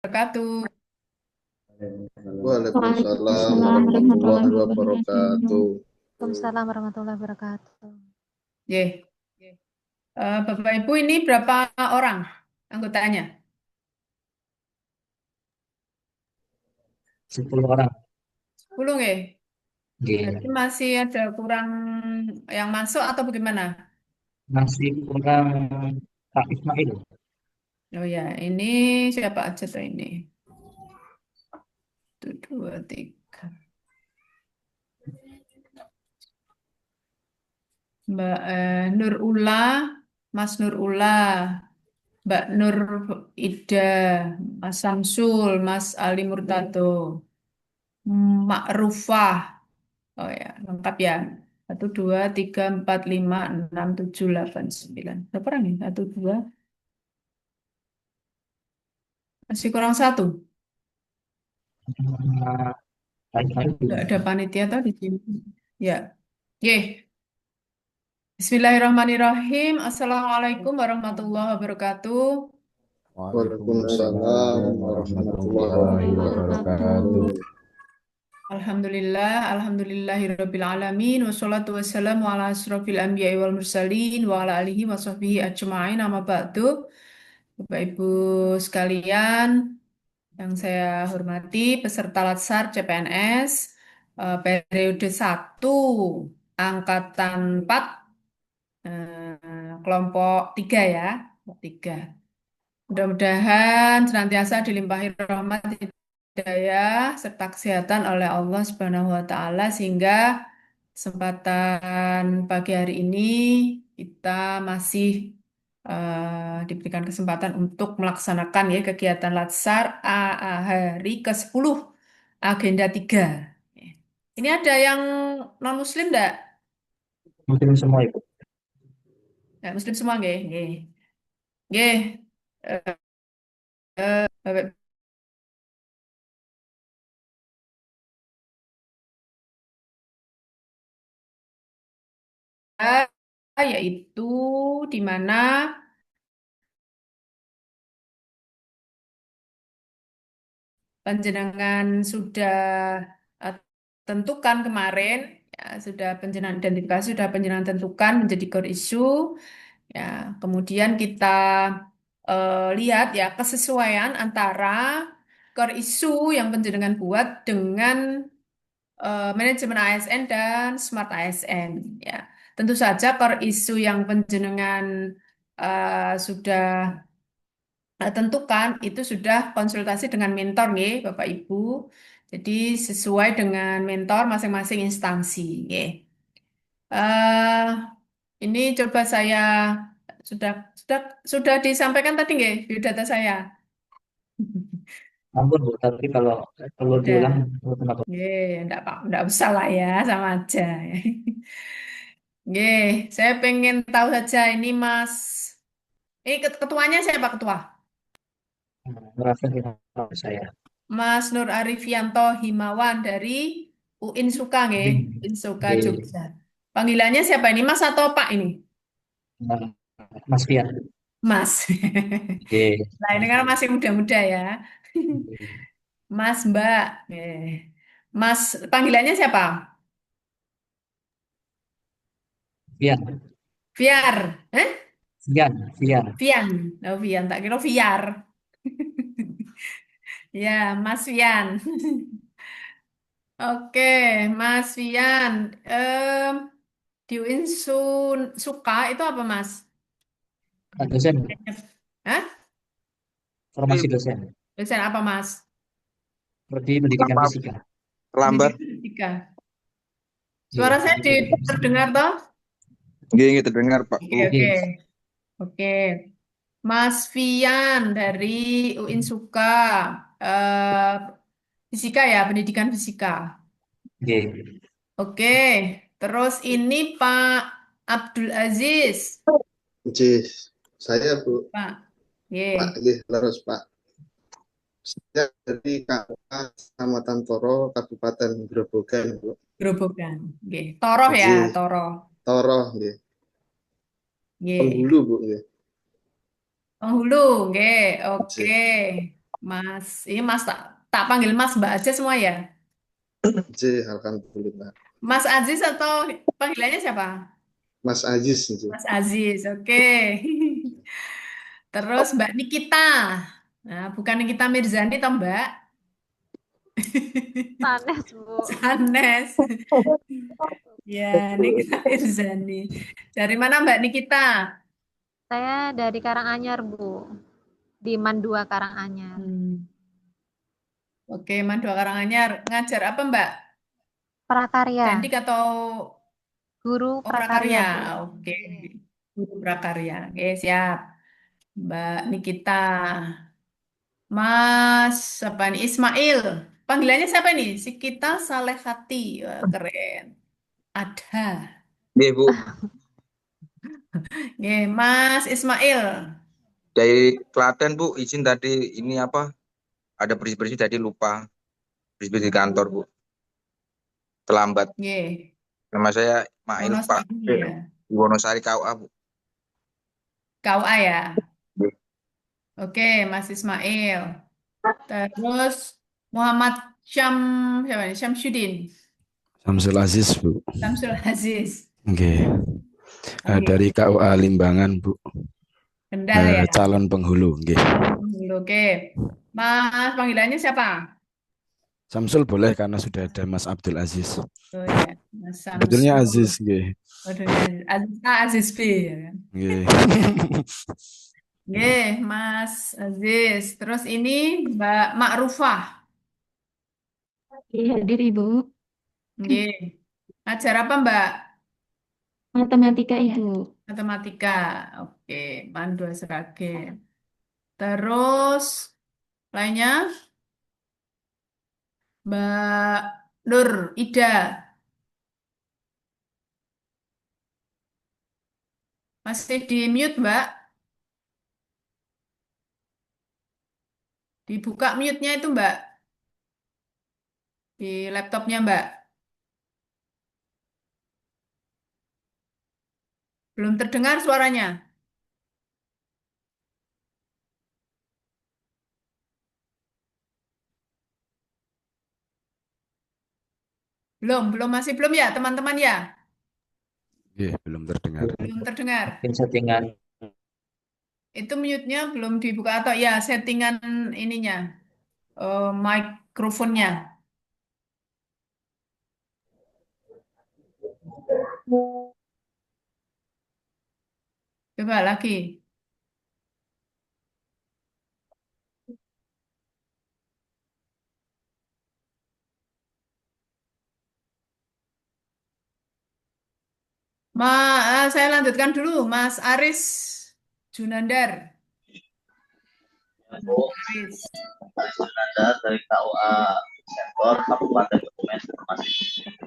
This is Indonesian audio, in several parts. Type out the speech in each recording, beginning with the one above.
Wabarakatuh. Waalaikumsalam Waalaikumsalam warahmatullahi warahmatullahi wabarakatuh. wabarakatuh. Waalaikumsalam warahmatullahi wabarakatuh. Ye. Bapak Ibu ini berapa orang anggotanya? 10 orang. 10 nggih. Berarti Nggih. masih ada kurang yang masuk atau bagaimana? Masih kurang Pak Ismail. Oh ya, ini siapa aja tuh ini? Satu, dua, tiga. Mbak Nur Ula, Mas Nur Ula, Mbak Nur Ida, Mas Samsul, Mas Ali Murtado, Mak Rufah. Oh ya, lengkap ya. Satu, dua, tiga, empat, lima, enam, tujuh, delapan, sembilan. Berapa orang nih? Satu, dua. Masih kurang satu. Pak Ismail Tidak belum. ada panitia tadi di sini. Ya. Ye. Bismillahirrahmanirrahim. Assalamualaikum warahmatullahi wabarakatuh. Waalaikumsalam Waalaikumsalam warahmatullahi warahmatullahi wabarakatuh. wabarakatuh. Alhamdulillah, alhamdulillahirabbil alamin wassalatu wassalamu ala asrofil anbiya'i wal mursalin wa ala alihi wa sahbihi ajma'in amma ba'du. Bapak Ibu sekalian, yang saya hormati peserta Latsar CPNS periode 1 angkatan 4 kelompok 3 ya, kelompok 3. Mudah-mudahan senantiasa dilimpahi rahmat hidayah serta kesehatan oleh Allah Subhanahu wa taala sehingga kesempatan pagi hari ini kita masih diberikan kesempatan untuk melaksanakan ya kegiatan Latsar hari ke-10 agenda 3. Ini ada yang non-muslim enggak? Muslim semua Ibu. Enggak muslim semua nggih? Nggih. Nggih. Eh, Bapak yaitu di mana panjenengan sudah eh, tentukan kemarin, ya, sudah panjenengan identifikasi, sudah panjenengan tentukan menjadi core issue. Ya, kemudian kita lihat ya kesesuaian antara core issue yang panjenengan buat dengan manajemen ASN dan smart ASN. Ya, tentu saja core issue yang panjenengan sudah tentukan itu sudah konsultasi dengan mentor nih Bapak Ibu. Jadi sesuai dengan mentor masing-masing instansi. Nggih. Eh, ini coba saya sudah sudah sudah disampaikan tadi nggih biodata saya. Ampun Bu, tapi kalau perlu diulang, Udah. kenapa? Nggih, enggak Pak, enggak usah lah ya, sama aja. Nggih, saya pengen tahu saja ini Mas. Ini ketuanya siapa ketua? Merasa kita saya. Mas Nur Arifianto Himawan dari UIN Suka nggih, UIN Suka Oke. Jogja. Panggilannya siapa ini? Mas atau Pak ini? Nah, Mas Fian. Mas. Oke. Nah, ini Mas kan Fian. masih muda-muda ya. Oke. Mas, Mbak. Mas, panggilannya siapa? Fian. Fiar. Eh? Fian. Fian. Fian. Oh, Fian. Tak kira Fiar. Ya, Mas Fian. Oke, Mas Fian. Di UIN Suka itu apa, Mas? Dosen. Hah? Formasi dosen. Dosen apa, Mas? Prodi Pendidikan Maaf, Fisika. terlambat. Pendidikan fisika. Suara Oke. saya Pendidikan Fisika. terdengar toh? Gini terdengar Pak Oke, Bu. oke. Oke. Oke. Mas Fian dari UIN Suka. Eh, fisika ya, pendidikan fisika. Oke. Oke. Terus ini Pak Abdul Aziz. Jih, saya Bu, Pak. Pak, Ye. nggih, leres Pak. Saya dari KUA Kecamatan Toro, Kabupaten Grobogan, Bu. Grobogan. Ye. Toroh ya, Nggih, Toroh. Toro, nggih. Ye. Penghulu, Bu, nggih. Penghulu. Ye. Oke. Jih. Mas, ini Mas tak panggil Mas Mbak aja semua ya. J, alhamdulillah. Mas Aziz atau panggilannya siapa? Mas Aziz, J. Mas Aziz, oke. Terus Mbak Nikita. Nah, bukan Nikita Mirzani toh Mbak. Sanes, Bu. Sanes. Ya, Nikita Mirzani. Dari mana Mbak Nikita? Saya dari Karanganyar, Bu. Di Mandua Karanganyar. Oke, Mandua Karanganyar. Ngajar apa Mbak? Prakarya. Teknik atau Guru prakarya? prakarya, Bu. Oke, Iya. guru prakarya. Oke, siap. Mbak Nikita. Mas, apa nih? Ismail. Panggilannya siapa nih? Sikita Salehati. Wah, keren. Ada. Nggih, Bu. Oke, Mas Ismail. Dari Klaten, Bu. Izin tadi ini apa? Ada bersih-bersih tadi lupa. Bersih-bersih di kantor, Bu. Terlambat. Oke, Nama saya Mail Pak. Wonosari ya. Di Wonosari KUA, Bu. KUA ya. Oke, Mas Ismail. Terus Muhammad Syam, siapa nih? Syamsuddin. Samsul Aziz, Bu. Samsul Aziz. Oke. Oke, Dari KUA Limbangan, Bu. Kendal ya. Calon penghulu. Oke. Oke. Mas, panggilannya siapa? Samsul boleh karena sudah ada Mas Abdul Aziz. Oh ya, Mas Sebetulnya Samsul. Aziz, oke. Waduh, ya. Aziz A, Aziz B. Ya kan? Oke. Oke, Mas Aziz. Terus ini Mbak Ma'rufah. Iya, hadir Ibu. Oke. Ajar apa Mbak? Matematika Ibu. Matematika. Oke, Mandua Seragen. Terus lainnya Mbak Nur Ida. Masih di mute Mbak. Dibuka mute-nya itu Mbak. Di laptopnya Mbak. Belum terdengar suaranya. Belum masih belum ya teman-teman ya. Oke, belum terdengar. Belum terdengar. Mungkin settingan. Itu mute-nya belum dibuka atau ya settingan ininya, mikrofonnya. Coba lagi. Saya lanjutkan dulu, Mas Aris Junandar. Aris. Anda dari KUA Sempor Kabupaten Kebumen Informasi.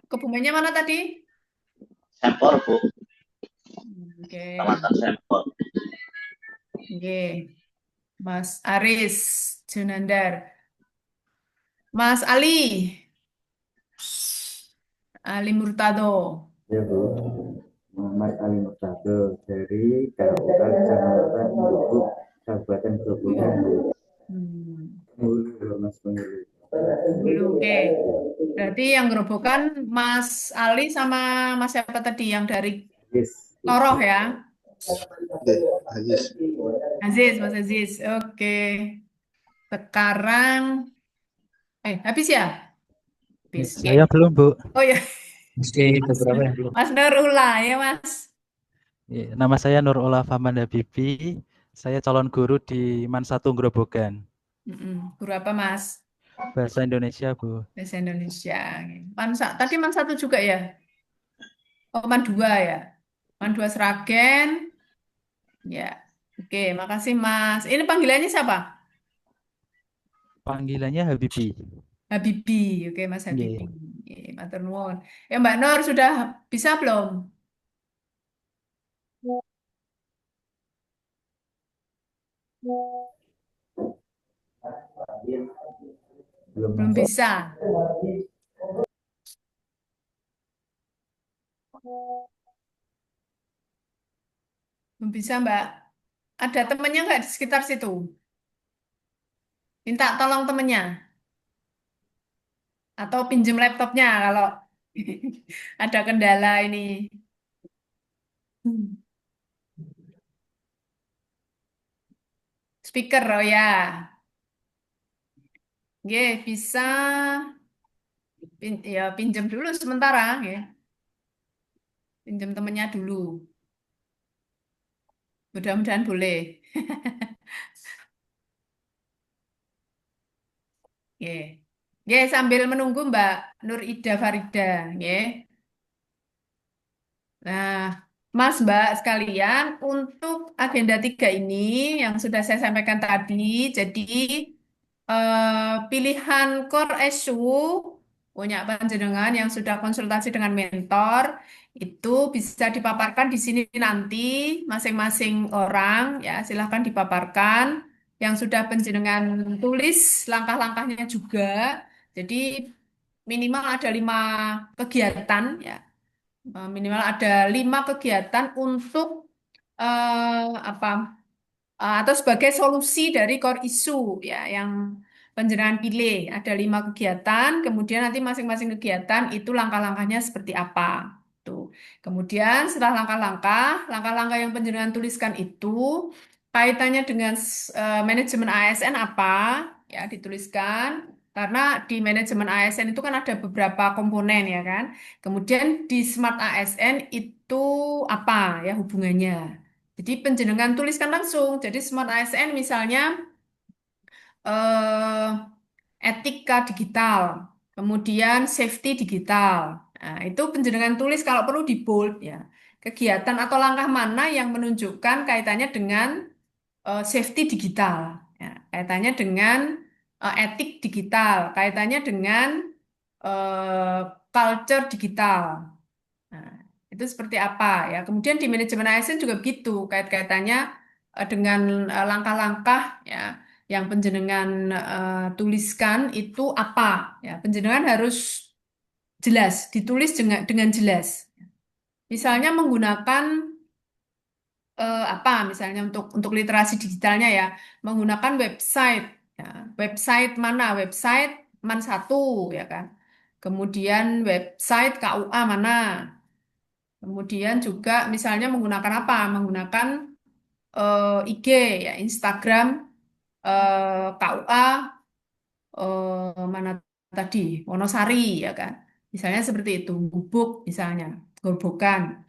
Kebumennya mana tadi? Sempor Bu, Oke. Kecamatan Sempor. Oke. Mas Aris Junandar. Mas Ali Murtado. Ya Bu, Muhammad Ali Murtado dari KUA Kecamatan Lubuk, Kabupaten Grobogan. Hulu, Mas Penghulu. Oke. Berarti yang gerobokan Mas Ali sama Mas siapa tadi yang dari Yes. Toroh ya? Aziz. Aziz, Mas Aziz. Oke. Sekarang, habis ya? Habis. Oke. Saya belum, Bu. Oh ya, Mesti beberapa yang belum. Mas Nurullah ya Mas. Nama saya Nurullah Faman Habibi. Saya calon guru di MAN 1 Grobogan. Guru apa Mas? Bahasa Indonesia, Bu. Bahasa Indonesia. Tadi Man 1 juga ya? Oh, Man 2 ya? Man 2 Seragen. Ya. Oke, makasih Mas. Ini panggilannya siapa? Panggilannya Habibi. Habibi. Oke, Mas Habibi. Nggih. Oke, matur nuwun. Mbak Nur sudah bisa belum? Belum bisa. Belum bisa, Mbak. Ada temannya nggak di sekitar situ? Minta tolong temennya atau pinjem laptopnya kalau ada kendala ini. Hmm. Speaker, oh ya. Nggih, bisa ya pinjem dulu sementara, nggih. Pinjem temennya dulu. Mudah-mudahan boleh. Nggih. Nggih, sambil menunggu Mbak Nur Ida Farida, nggih. Nah, Mas Mbak sekalian, untuk agenda 3 ini yang sudah saya sampaikan tadi, jadi pilihan core issue punya panjenengan yang sudah konsultasi dengan mentor itu bisa dipaparkan di sini nanti masing-masing orang ya silahkan dipaparkan yang sudah panjenengan tulis langkah-langkahnya juga. Jadi minimal ada 5 kegiatan ya. Minimal ada 5 kegiatan untuk apa atau sebagai solusi dari core issue ya yang penjenengan pilih. Ada 5 kegiatan, kemudian nanti masing-masing kegiatan itu langkah-langkahnya seperti apa. Tuh. Kemudian setelah langkah-langkah yang penjenengan tuliskan itu kaitannya dengan manajemen ASN apa ya dituliskan. Karena di manajemen ASN itu kan ada beberapa komponen ya kan. Kemudian di Smart ASN itu apa ya hubungannya. Jadi penjenengan tuliskan langsung. Jadi Smart ASN misalnya eh, etika digital, kemudian safety digital. Nah, itu penjenengan tulis kalau perlu di bold ya. Kegiatan atau langkah mana yang menunjukkan kaitannya dengan safety digital, ya. Kaitannya dengan etik digital, kaitannya dengan eh, culture digital. Nah, itu seperti apa ya. Kemudian di manajemen ASN juga begitu, kait-kaitannya dengan langkah-langkah ya yang penjenengan tuliskan itu apa ya. Penjenengan harus jelas, ditulis dengan jelas. Misalnya menggunakan apa misalnya untuk literasi digitalnya ya, menggunakan website ya. Website mana? Website Man 1 ya kan. Kemudian website KUA mana? Kemudian juga misalnya menggunakan apa? Menggunakan IG ya, Instagram KUA mana tadi? Wonosari ya kan. Misalnya seperti itu, Gubuk misalnya, Gerobokan.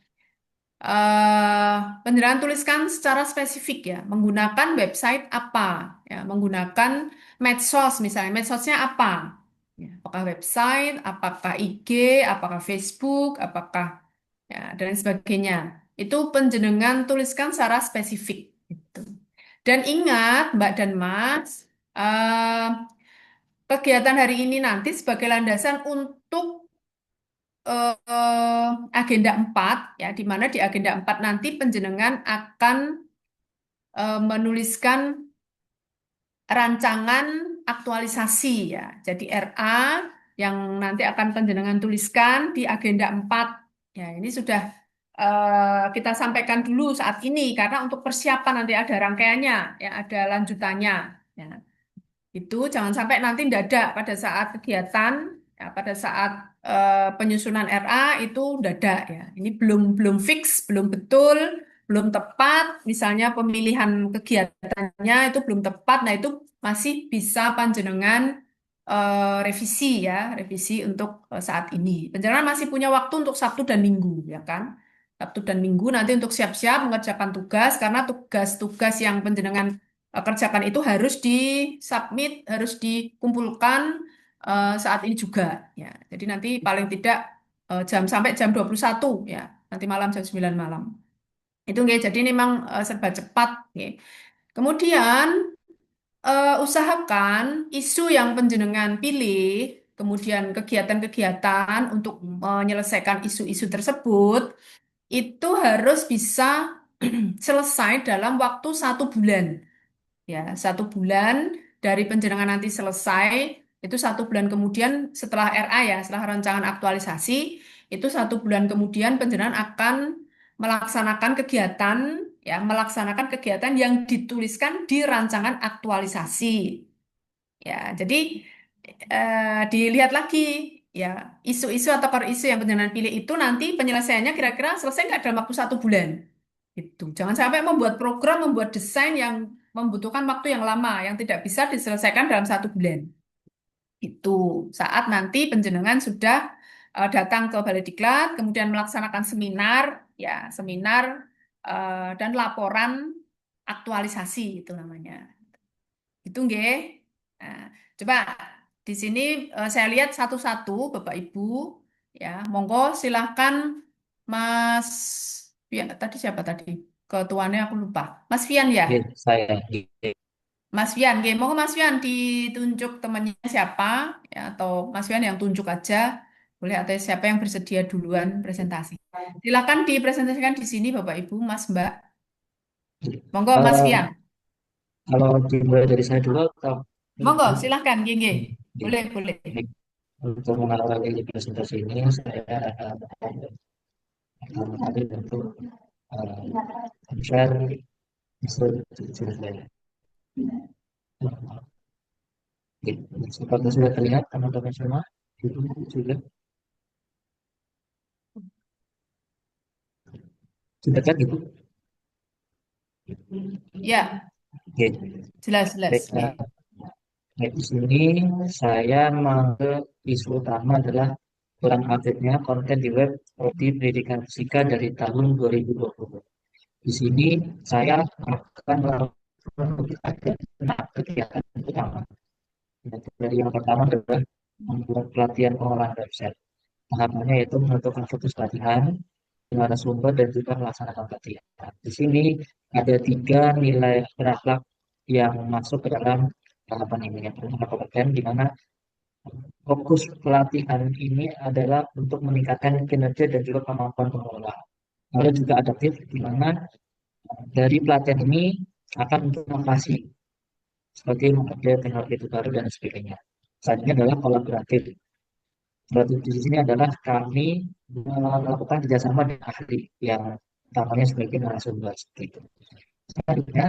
Penjelasan tuliskan secara spesifik ya, menggunakan website apa? Ya, menggunakan medsos misalnya, medsosnya apa? Ya, apakah website, apakah IG, apakah Facebook, apakah ya, dan sebagainya. Itu penjenengan tuliskan secara spesifik. Gitu. Dan ingat, Mbak dan Mas, kegiatan hari ini nanti sebagai landasan untuk agenda 4, ya, di mana di agenda 4 nanti penjenengan akan menuliskan rancangan aktualisasi ya. Jadi RA yang nanti akan penjenengan tuliskan di agenda 4. Ya, ini sudah kita sampaikan dulu saat ini karena untuk persiapan nanti ada rangkaiannya, ya, ada lanjutannya. Ya. Itu jangan sampai nanti dadak pada saat kegiatan, ya, pada saat penyusunan RA itu dadak ya. Ini belum fix, belum betul, belum tepat. Misalnya pemilihan kegiatannya itu belum tepat. Nah itu masih bisa panjenengan revisi ya, revisi untuk saat ini. Panjenengan masih punya waktu untuk Sabtu dan Minggu ya kan. Sabtu dan Minggu nanti untuk siap-siap mengerjakan tugas karena tugas-tugas yang panjenengan kerjakan itu harus disubmit, harus dikumpulkan saat ini juga ya. Jadi nanti paling tidak sampai jam 21 ya. Nanti malam jam 9 malam. Itu nggih, jadi ini memang serba cepat nggih. Kemudian usahakan isu yang penjenengan pilih, kemudian kegiatan-kegiatan untuk menyelesaikan isu-isu tersebut itu harus bisa selesai dalam waktu 1 bulan. Ya, 1 bulan dari penjenengan nanti selesai, itu 1 bulan kemudian setelah RA ya, setelah rancangan aktualisasi, itu 1 bulan kemudian penjenengan akan melaksanakan kegiatan, ya, melaksanakan kegiatan yang dituliskan di rancangan aktualisasi. Ya, jadi dilihat lagi ya isu-isu atau core isu yang penjenengan pilih itu nanti penyelesaiannya kira-kira selesai nggak dalam waktu 1 bulan. Itu. Jangan sampai membuat program, membuat desain yang membutuhkan waktu yang lama, yang tidak bisa diselesaikan dalam 1 bulan. Itu saat nanti penjenengan sudah datang ke Balai Diklat, kemudian melaksanakan seminar, ya seminar dan laporan aktualisasi itu namanya. Itu nggih. Nah, coba di sini saya lihat satu-satu Bapak Ibu, ya monggo silahkan Mas Fian, tadi siapa tadi? Ketuanya aku lupa. Mas Fian ya? Oke, saya. Mas Fian, nggih. Monggo Mas Fian ditunjuk temannya siapa, ya, atau Mas Fian yang tunjuk aja, boleh atau siapa yang bersedia duluan presentasi. Silakan dipresentasikan di sini Bapak Ibu, Mas Mbak. Monggo Mas Eh, Fian. Kalau dimulai dari saya dulu atau Monggo silahkan, nggih, nggih. Oke. Boleh, boleh. Baik. Untuk mengawali presentasi ini saya pertama kali tentu share hasil jujur saya. Oke, seperti sudah terlihat teman-teman semua, itu sudah kan gitu. Ya, Oke, jelas, jelas. baik. Nggih. Baik, di sini saya mengambil isu utama adalah kurang update-nya konten di web Prodi Pendidikan Fisika dari tahun 2020. Di sini saya akan melakukan kegiatan utama. Dari yang pertama adalah membuat pelatihan pengolahan website. Tahapannya yaitu menentukan fokus pelatihan, narasumber, dan juga melaksanakan pelatihan. Di sini ada 3 nilai berakhlak yang masuk ke dalam tahapan ini. Yang pertama kompeten, di mana fokus pelatihan ini adalah untuk meningkatkan kinerja dan juga kemampuan pengelola. Lalu juga adaptif, di mana dari pelatihan ini akan untuk inovasi sebagai mengupdate teknologi terbaru dan sebagainya. Selanjutnya adalah kolaboratif. Kolaboratif di sini adalah kami melakukan kerjasama dengan ahli yang utamanya sebagai narasumber seperti itu. Selanjutnya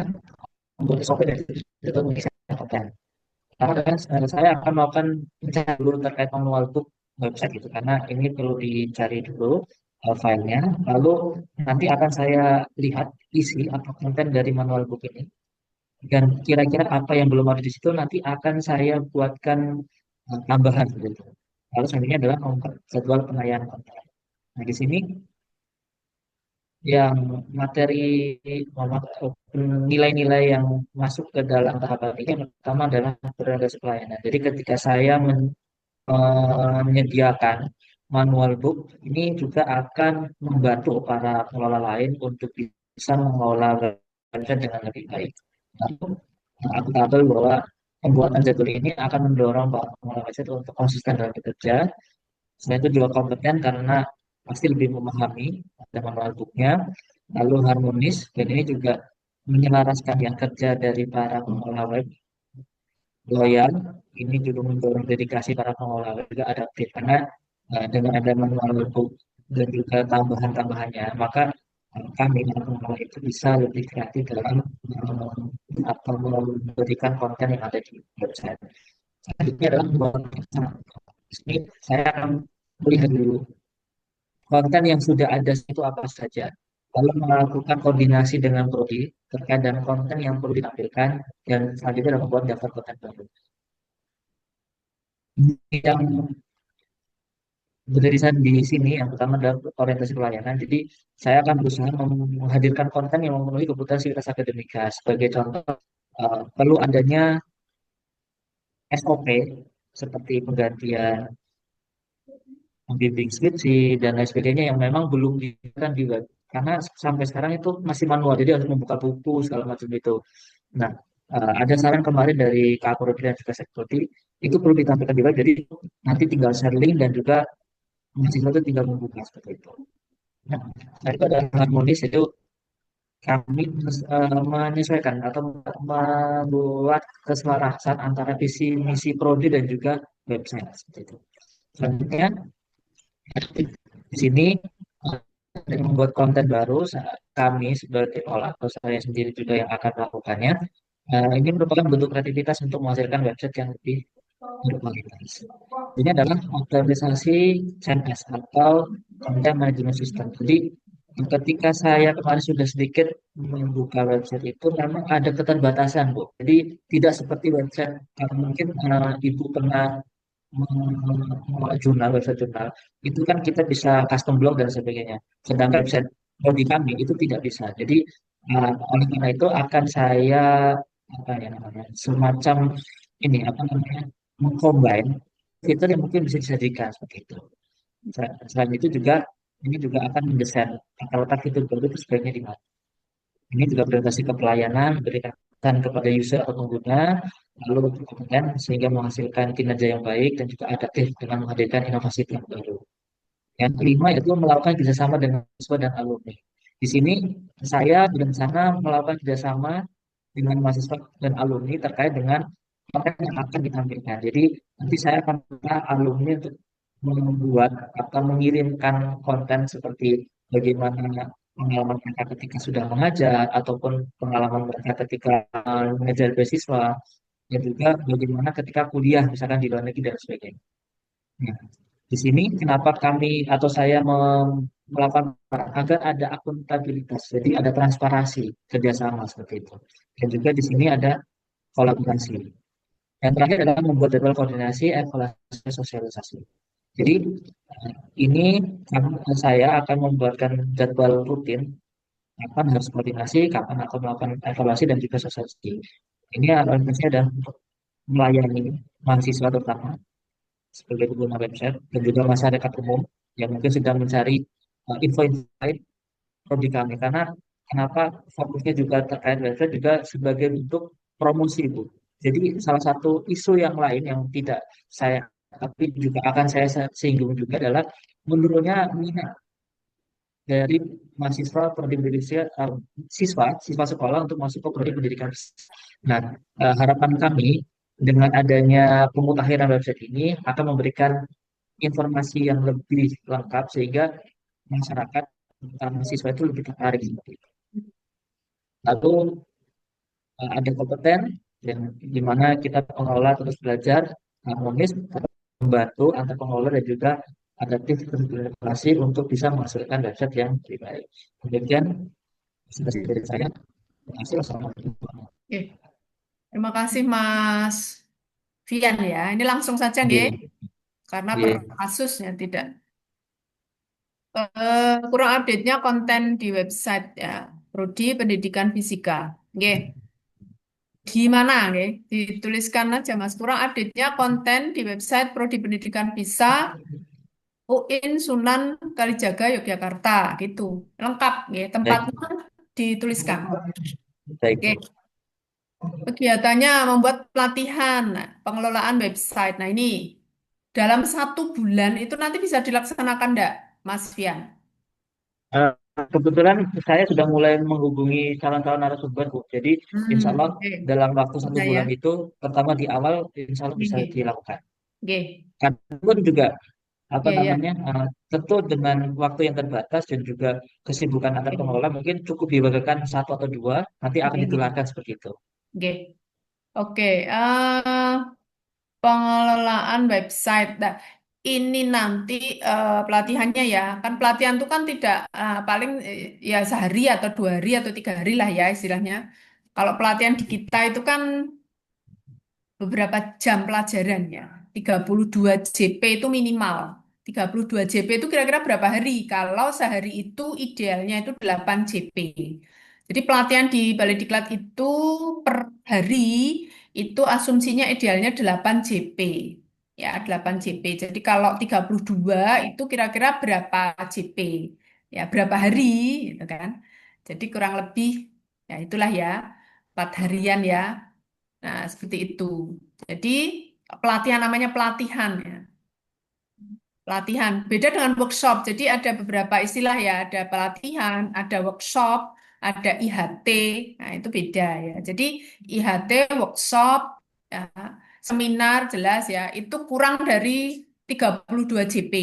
untuk SOP dan itu bisa konten. Karena saya akan melakukan mencari dulu terkait manual book website itu karena ini perlu dicari dulu filenya. Lalu nanti akan saya lihat isi atau konten dari manual book ini dan kira-kira apa yang belum ada di situ nanti akan saya buatkan tambahan gitu. Lalu selanjutnya adalah jadwal penyampaian konten. Nah di sini yang materi nilai-nilai yang masuk ke dalam tahapan ini yang pertama adalah berorientasi pelayanan. Jadi ketika saya menyediakan manual book ini juga akan membantu para pengelola lain untuk bisa mengelola website dengan lebih baik. Lalu aku tabel bahwa pembuatan jadwal ini akan mendorong para pengelola website untuk konsisten dalam bekerja. Selain itu juga kompeten karena pasti lebih memahami ada manual booknya, lalu harmonis dan ini juga menyelaraskan yang kerja dari para pengelola web loyal. Ini juga mendorong dedikasi para pengelola web juga adaptif karena dengan ada manual book dan juga tambahan-tambahannya, maka kami para pengelola itu bisa lebih kreatif dalam atau memberikan konten yang ada di website. Selanjutnya adalah membuat ini saya akan melihat dulu konten yang sudah ada itu apa saja, lalu melakukan koordinasi dengan prodi terkait dengan konten yang perlu ditampilkan, dan selanjutnya adalah membuat daftar konten baru. Yang berdirisan di sini yang pertama adalah orientasi pelayanan. Jadi saya akan berusaha menghadirkan konten yang memenuhi kebutuhan sivitas akademika. Sebagai contoh, perlu adanya SOP seperti penggantian membimbing skripsi dan lain sebagainya yang memang belum diberikan di web karena sampai sekarang itu masih manual jadi harus membuka buku segala macam itu. Nah, ada saran kemarin dari Kak Prodi dan juga Sekreti itu perlu ditampilkan di web jadi nanti tinggal share link dan juga mahasiswa itu tinggal membuka seperti itu. Nah, itu ada harmonis itu kami menyesuaikan atau membuat keselarasan antara visi misi prodi dan juga website seperti itu. Selanjutnya di sini dengan membuat konten baru kami sebagai atau saya sendiri juga yang akan melakukannya Ini merupakan bentuk kreativitas untuk menghasilkan website yang lebih berkualitas. Ini adalah optimalisasi CMS atau Content Management System. Jadi ketika saya kemarin sudah sedikit membuka website itu memang ada keterbatasan, Bu. Jadi tidak seperti website mungkin Ibu pernah membuat jurnal, website jurnal, itu kan kita bisa custom blog dan sebagainya. Sedangkan website body kami itu tidak bisa. Jadi oleh karena itu akan saya apa ya namanya semacam ini apa namanya mengcombine fitur yang mungkin bisa disajikan seperti itu. Selain itu juga ini juga akan mendesain tata letak fitur baru itu sebaiknya di mana. Ini juga berorientasi ke pelayanan, berikan kepada user atau pengguna, lalu kompeten sehingga menghasilkan kinerja yang baik dan juga adaptif dengan menghadirkan inovasi yang baru. Yang kelima itu melakukan kerjasama dengan siswa dan alumni. Di sini saya berencana melakukan kerjasama dengan mahasiswa dan alumni terkait dengan konten yang akan ditampilkan. Jadi nanti saya akan minta alumni untuk membuat atau mengirimkan konten seperti bagaimana pengalaman mereka ketika sudah mengajar ataupun pengalaman mereka ketika mengajar beasiswa dan juga bagaimana ketika kuliah misalkan di luar negeri dan sebagainya. Nah, di sini kenapa kami atau saya melakukan agar ada akuntabilitas, jadi ada transparansi kerjasama seperti itu. Dan juga di sini ada kolaborasi. Yang terakhir adalah membuat jadwal koordinasi, evaluasi, sosialisasi. Jadi ini saya akan membuatkan jadwal rutin, kapan harus koordinasi, kapan akan melakukan evaluasi dan juga sosialisasi. Ini orientasinya adalah untuk melayani mahasiswa terutama sebagai pengguna website dan juga masyarakat umum yang mungkin sedang mencari info-insight prodi kami. Karena kenapa fokusnya juga terkait website juga sebagai bentuk promosi, Bu. Jadi salah satu isu yang lain yang tidak saya tapi juga akan saya singgung juga adalah menurunnya minat dari mahasiswa prodi pendidikan siswa sekolah untuk masuk ke prodi pendidikan. Nah, harapan kami dengan adanya pemutakhiran website ini akan memberikan informasi yang lebih lengkap sehingga masyarakat mahasiswa itu lebih tertarik seperti itu. Lalu ada kompeten yang dimana kita pengelola terus belajar harmonis membantu antar pengelola dan juga adaptif berinovasi untuk bisa menghasilkan website yang lebih baik. Demikian dari saya. Terima kasih. Wassalamualaikum. Oke. Terima kasih Mas Vian ya. Ini langsung saja Iya, nggih, karena per iya. kasusnya tidak. Kurang update-nya konten di website ya, Prodi Pendidikan Fisika. Nggih. Gimana nggih? Dituliskan aja Mas. Kurang update-nya konten di website Prodi Pendidikan Bisa UIN Sunan Kalijaga Yogyakarta gitu. Lengkap nggih, Baik, tempatnya dituliskan. baik. Oke. Kegiatannya membuat pelatihan, pengelolaan website. Nah ini dalam 1 bulan itu nanti bisa dilaksanakan enggak, Mas Fian? Eh, Kebetulan saya sudah mulai menghubungi calon-calon narasumber, Bu. Jadi, insya Allah Oke. dalam waktu 1 Bisa ya. bulan itu, pertama di awal, insya Allah bisa Oke. dilakukan. Oke. Karena pun juga apa Iya, iya. namanya, tentu dengan waktu yang terbatas dan juga kesibukan antar Oke. pengelola, mungkin cukup dibagikan 1 atau 2, nanti akan Oke. ditularkan seperti itu. Oke. Oke. Pengelolaan website. Nah, ini nanti pelatihannya ya, kan pelatihan itu kan tidak paling ya sehari atau 2 hari atau 3 hari lah ya istilahnya. Kalau pelatihan di kita itu kan beberapa jam pelajaran ya. 32 JP itu minimal. 32 JP itu kira-kira berapa hari? Kalau sehari itu idealnya itu 8 JP. Jadi pelatihan di Balai Diklat itu per hari itu asumsinya idealnya 8 JP. Ya, 8 JP. Jadi kalau 32 itu kira-kira berapa JP? Ya, berapa hari gitu kan. Jadi kurang lebih ya itulah ya 4 harian ya. Nah, seperti itu. Jadi pelatihan namanya pelatihan ya. Pelatihan beda dengan workshop. Jadi ada beberapa istilah ya, ada pelatihan, ada workshop, ada IHT. Nah, itu beda ya. Jadi IHT workshop ya, seminar jelas ya, itu kurang dari 32 JP.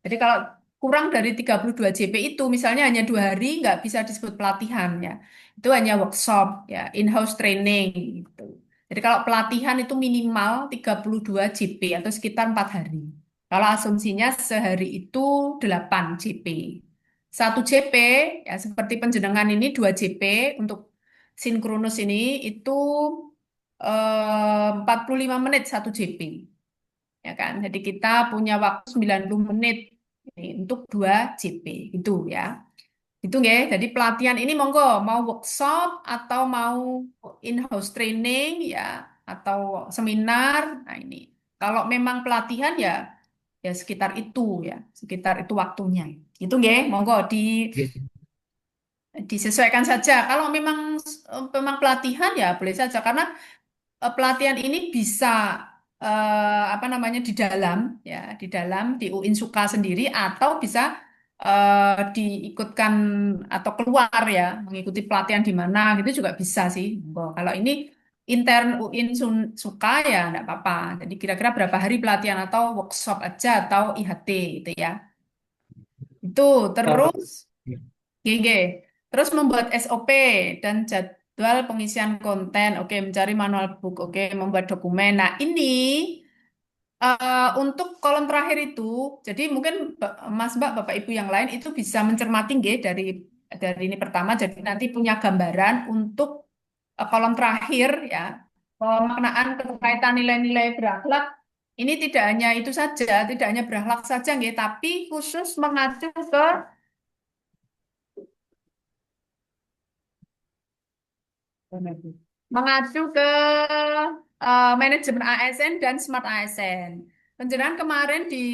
Jadi kalau kurang dari 32 JP itu misalnya hanya 2 hari nggak bisa disebut pelatihan ya. itu hanya workshop ya, in-house training gitu. Jadi kalau pelatihan itu minimal 32 JP atau sekitar 4 hari. Kalau asumsinya sehari itu 8 JP. Satu JP ya seperti penjenengan ini 2 JP untuk sinkronus ini itu 45 menit satu JP. Ya kan? Jadi kita punya waktu 90 menit ini untuk 2 JP itu ya. Itu nggih. Jadi pelatihan ini monggo mau workshop atau mau in-house training ya atau seminar. Nah ini. Kalau memang pelatihan ya ya sekitar itu ya, sekitar itu waktunya. Itu nggih, monggo disesuaikan saja. Kalau memang pelatihan ya boleh saja karena pelatihan ini bisa apa namanya di dalam di Uinsuka sendiri atau bisa diikutkan atau keluar ya mengikuti pelatihan di mana gitu juga bisa sih. Monggo. Kalau ini intern Uinsuka ya enggak apa-apa. Jadi kira-kira berapa hari pelatihan atau workshop aja atau IHT gitu ya. Itu Kalau terus GG. Terus membuat SOP dan jadwal pengisian konten. Oke, mencari manual book. Oke, membuat dokumen. Nah, ini untuk kolom terakhir itu, jadi mungkin Mas Mbak, Bapak Ibu yang lain itu bisa mencermati nggih dari ini pertama. Jadi nanti punya gambaran untuk kolom terakhir ya. Pemaknaan keterkaitan nilai-nilai berakhlak ini tidak hanya itu saja, tidak hanya berakhlak saja nggih, tapi khusus mengacu ke manajemen ASN dan Smart ASN. Penjelasan kemarin di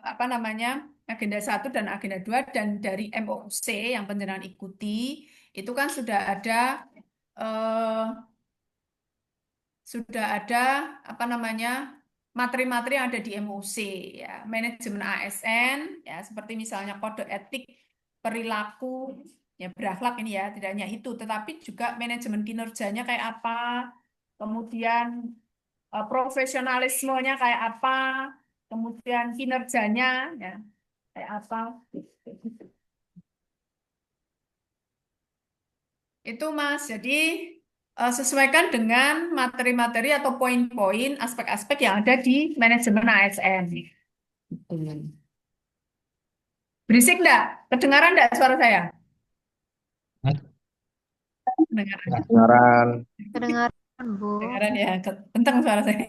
apa namanya agenda 1 dan agenda 2 dan dari MOC yang penjelasan ikuti itu kan eh, sudah ada apa namanya materi-materi yang ada di MOC ya manajemen ASN ya seperti misalnya kode etik perilaku ya berakhlak ini ya tidak hanya itu tetapi juga manajemen kinerjanya kayak apa kemudian profesionalismenya kayak apa kemudian kinerjanya ya kayak apa itu Mas jadi sesuaikan dengan materi-materi atau poin-poin aspek-aspek yang ada di manajemen ASN. Gitu. Berisik enggak? Kedengaran enggak suara saya? Kedengaran. Kedengaran. Kedengaran, Bu. Kedengaran ya, kenceng suara saya.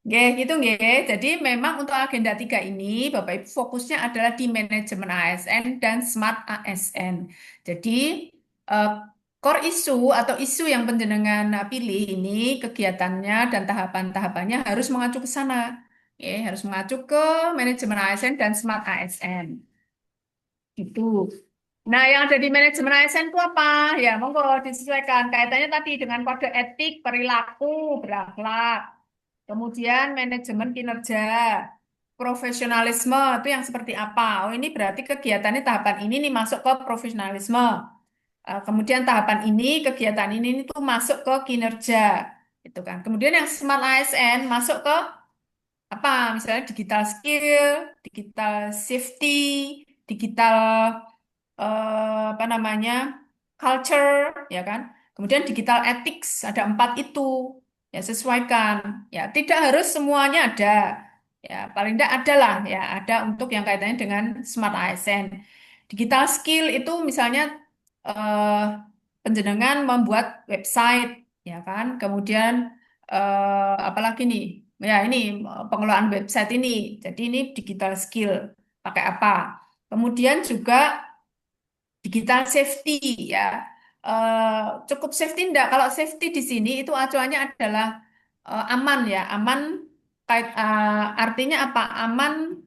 Oke, gitu nggih. Jadi memang untuk agenda 3 ini Bapak Ibu fokusnya adalah di manajemen ASN dan smart ASN. Jadi eh, core issue atau isu yang penjenengan pilih ini kegiatannya dan tahapan-tahapannya harus mengacu ke sana. Oke, harus mengacu ke manajemen ASN dan smart ASN. Gitu. Nah, yang ada di manajemen ASN itu apa? Ya, monggo disesuaikan. Kaitannya tadi dengan kode etik, perilaku, berakhlak. Kemudian manajemen kinerja, profesionalisme itu yang seperti apa? Oh, ini berarti kegiatannya tahapan ini nih masuk ke profesionalisme. Kemudian tahapan ini, kegiatan ini tuh masuk ke kinerja, gitu kan. Kemudian yang smart ASN masuk ke apa? Misalnya digital skill, digital safety, digital apa namanya culture ya kan kemudian digital ethics ada 4 itu ya sesuaikan ya tidak harus semuanya ada ya paling tidak ada lah ya ada untuk yang kaitannya dengan smart ASN digital skill itu misalnya eh, penjenengan membuat website ya kan kemudian apalagi nih ya ini pengelolaan website ini jadi ini digital skill pakai apa kemudian juga digital safety ya. Cukup safety enggak? Kalau safety di sini itu acuannya adalah aman ya, aman artinya apa? Aman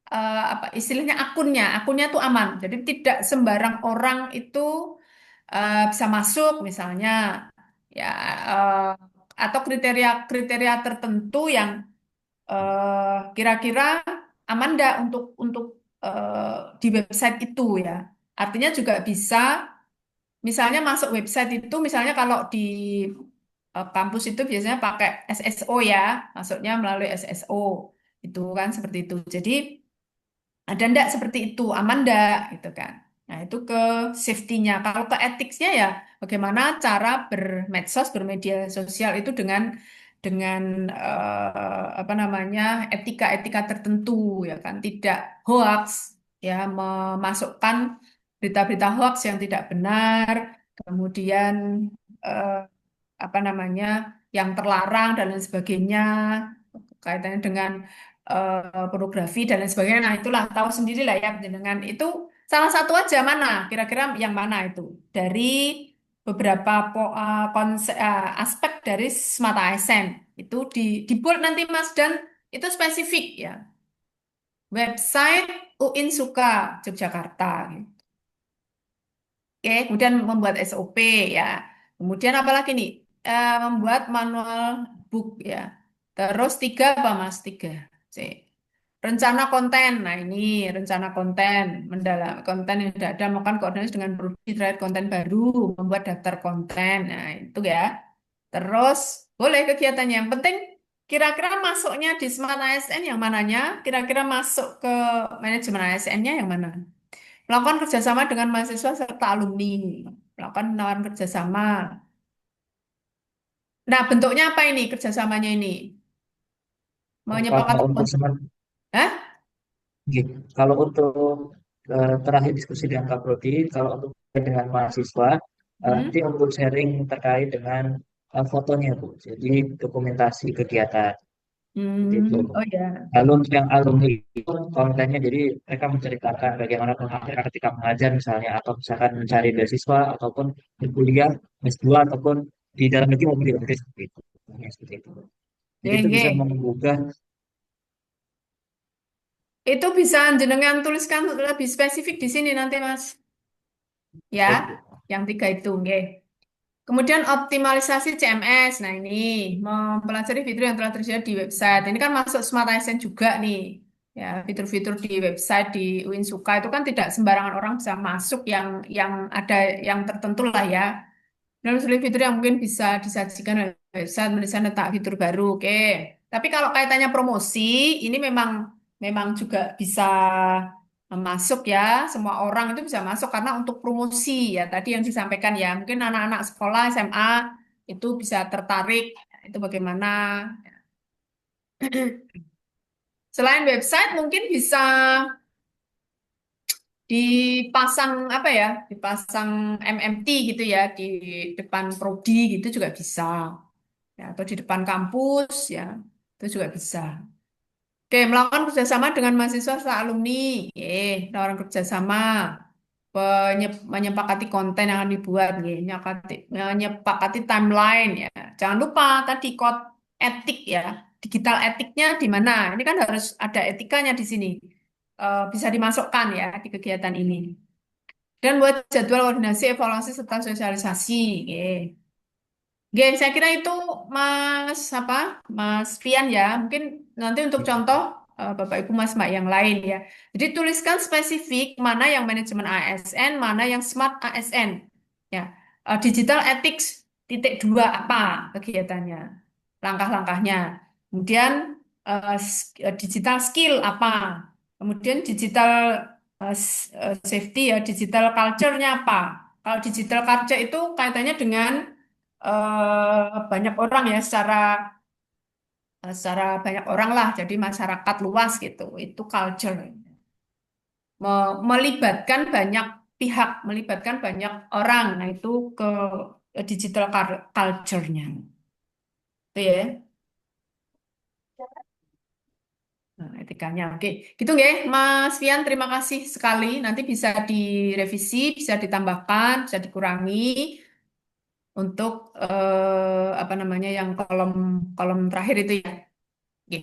apa istilahnya akunnya tuh aman. Jadi tidak sembarang orang itu bisa masuk misalnya ya eh, atau kriteria-kriteria tertentu yang kira-kira aman enggak untuk di website itu ya. Artinya juga bisa, misalnya masuk website itu, misalnya kalau di kampus itu biasanya pakai SSO ya, masuknya melalui SSO. Itu kan seperti itu. Jadi ada ndak seperti itu, aman ndak gitu kan. Nah, itu ke safety-nya. Kalau ke etiknya ya bagaimana cara bermedsos, bermedia sosial itu dengan apa namanya etika-etika tertentu ya kan, tidak hoax ya, memasukkan berita-berita hoax yang tidak benar, kemudian eh, apa namanya yang terlarang dan lain sebagainya kaitannya dengan pornografi dan lain sebagainya. Nah, itulah tahu sendiri lah ya dengan itu salah satu aja mana kira-kira yang mana itu dari beberapa aspek dari Smart ASN itu di bold nanti Mas dan itu spesifik ya website Uinsuka Yogyakarta gitu. Oke, kemudian membuat SOP ya. Kemudian apa lagi nih? Membuat manual book ya. Terus tiga apa Mas? Tiga. C. Rencana konten. Nah ini rencana konten. Mendalam konten yang sudah ada. Melakukan koordinasi dengan produksi terkait konten baru. Membuat daftar konten. Nah itu ya. Terus boleh kegiatannya. Yang penting kira-kira masuknya di Smart ASN yang mananya? Kira-kira masuk ke manajemen ASN-nya yang mana? Melakukan kerjasama dengan mahasiswa serta alumni. Melakukan penawaran kerjasama. Nah, bentuknya apa ini kerjasamanya ini? Kalau Menyepakati untuk konsep. Hah? gitu. Kalau untuk terakhir diskusi dengan Kak Prodi, kalau untuk dengan mahasiswa, Hmm? nanti untuk sharing terkait dengan fotonya, Bu. Jadi dokumentasi kegiatan gitu. Oh ya. Lalu untuk yang alumni itu kontennya, jadi mereka menceritakan bagaimana pengalaman mereka ketika mengajar misalnya, atau misalkan mencari beasiswa, ataupun berkuliah, S2, ataupun di dalam negeri maupun di luar negeri seperti itu. Ya, seperti itu. Jadi Nggih, itu bisa nggih. menggugah. Itu bisa jenengan tuliskan lebih spesifik di sini nanti, Mas. Ya, Baik, Bu. yang tiga itu, nggih. Kemudian optimalisasi CMS. Nah, ini mempelajari fitur yang telah tersedia di website. Ini kan masuk Smart ASN juga nih. Ya, fitur-fitur di website di Uinsuka itu kan tidak sembarangan orang bisa masuk yang ada yang tertentu lah ya. Dan fitur yang mungkin bisa disajikan oleh website mendesain letak fitur baru. Oke. Tapi kalau kaitannya promosi, ini memang juga bisa masuk ya. Semua orang itu bisa masuk karena untuk promosi ya. Tadi yang disampaikan ya, mungkin anak-anak sekolah SMA itu bisa tertarik. Itu bagaimana? Selain website, mungkin bisa dipasang apa ya? Dipasang MMT gitu ya di depan prodi gitu juga bisa. Ya, atau di depan kampus ya itu juga bisa. Oke, melakukan kerjasama dengan mahasiswa serta alumni. Tawaran kerjasama, menyepakati konten yang akan dibuat, menyepakati timeline ya. Jangan lupa tadi kode etik ya, digital etiknya di mana? Ini kan harus ada etikanya di sini. Bisa dimasukkan ya di kegiatan ini. Dan buat jadwal koordinasi, evaluasi serta sosialisasi. Oke. Oke, saya kira itu Mas Fian ya. Mungkin nanti untuk contoh Bapak Ibu Mas Mbak yang lain ya. Jadi tuliskan spesifik mana yang manajemen ASN, mana yang smart ASN. Ya, digital ethics titik 2 apa kegiatannya, langkah-langkahnya. Kemudian digital skill apa. Kemudian digital safety ya, digital culture-nya apa. Kalau digital culture itu kaitannya dengan banyak orang ya secara banyak orang lah jadi masyarakat luas gitu itu culture melibatkan banyak pihak melibatkan banyak orang nah itu ke digital culture-nya itu ya. Nah, etikanya oke gitu nggih Mas Fian terima kasih sekali nanti bisa direvisi bisa ditambahkan bisa dikurangi untuk apa namanya yang kolom kolom terakhir itu ya. Oke.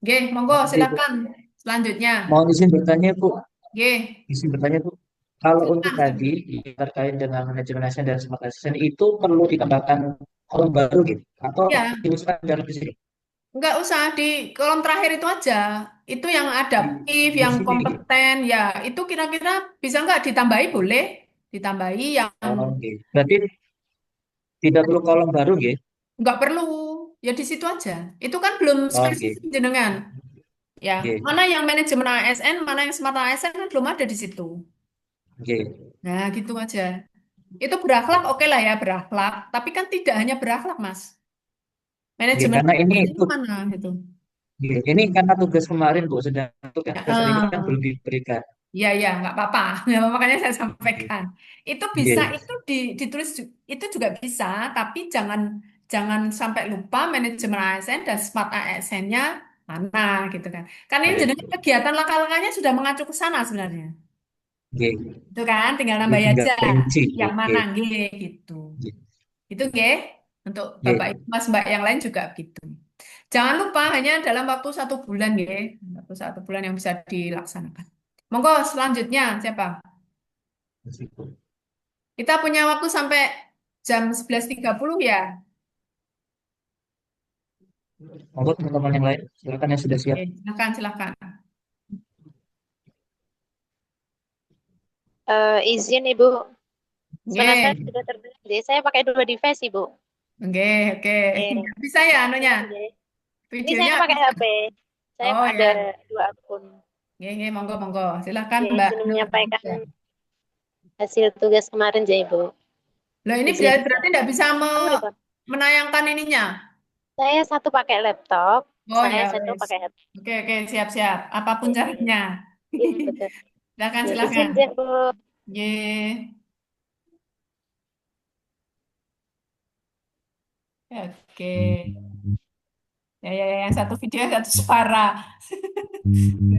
Oke, monggo Oke, Bu. silakan selanjutnya. Mohon izin bertanya, Bu. Oke, Izin bertanya, Bu. Kalau untuk silakan. tadi terkait dengan manajemen ASN dan smart ASN itu perlu ditambahkan kolom baru gitu atau Ya, dimasukkan dalam di sini? nggak usah di kolom terakhir itu aja. Itu yang adaptif, Di yang sini gitu. kompeten, ya itu kira-kira bisa nggak ditambahi? Boleh ditambahi yang Oke. Berarti tidak perlu kolom baru gitu. nggak perlu. Ya di situ aja. Itu kan belum Oke. spesifik jenengan. Ya, Oke. mana yang manajemen ASN, mana yang smart ASN kan belum ada di situ. Oke. Nah, gitu aja. Itu berakhlak, oke lah ya berakhlak. Tapi kan tidak hanya berakhlak, Mas. Oke, Manajemen karena ini itu mana gitu. oke, ini karena tugas kemarin Bu, sedang tugas besar ini kan Heeh. belum diberikan. Iya, iya, nggak apa-apa. Ya, makanya saya Oke. sampaikan. Itu bisa, Oke. itu ditulis, itu juga bisa, tapi jangan jangan sampai lupa manajemen ASN dan smart ASN-nya mana gitu kan. Karena ini jadi Oke. kegiatan langkah-langkahnya sudah mengacu ke sana sebenarnya. Oke. Itu kan, tinggal Jadi nambah tinggal aja rinci. yang Oke. mana gitu. Oke. Itu nggih. Untuk Bapak Oke. Ibu Mas Mbak yang lain juga begitu. Jangan lupa hanya dalam waktu 1 bulan nggih. Waktu 1 bulan yang bisa dilaksanakan. Monggo selanjutnya siapa? Kita punya waktu sampai jam 11.30 ya. Monggo teman-teman yang lain, silakan yang sudah siap. Oke, silakan, silakan. Izin Ibu, suara saya Oke, sudah terdengar. Jadi saya pakai 2 device Ibu. oke, oke. Oke. Bisa ya anunya? Oke. Ini Videonya saya pakai bisa. HP. Saya Oh ada ya. 2 akun. Oke, oke, monggo, monggo. Silakan Oke, Mbak izin Nur. menyampaikan hasil tugas kemarin ya Ibu. Loh ini Izin. berarti tidak bisa Kamu record. menayangkan ininya. Saya satu pakai laptop, Oh saya ya, satu wes. pakai HP. Oke, oke, siap-siap. Apapun Oke. caranya. Iya, betul. Silakan, Ya, silakan. izin ya Bu. Ye. Oke. Ya, ya, ya, yang satu video, yang satu suara.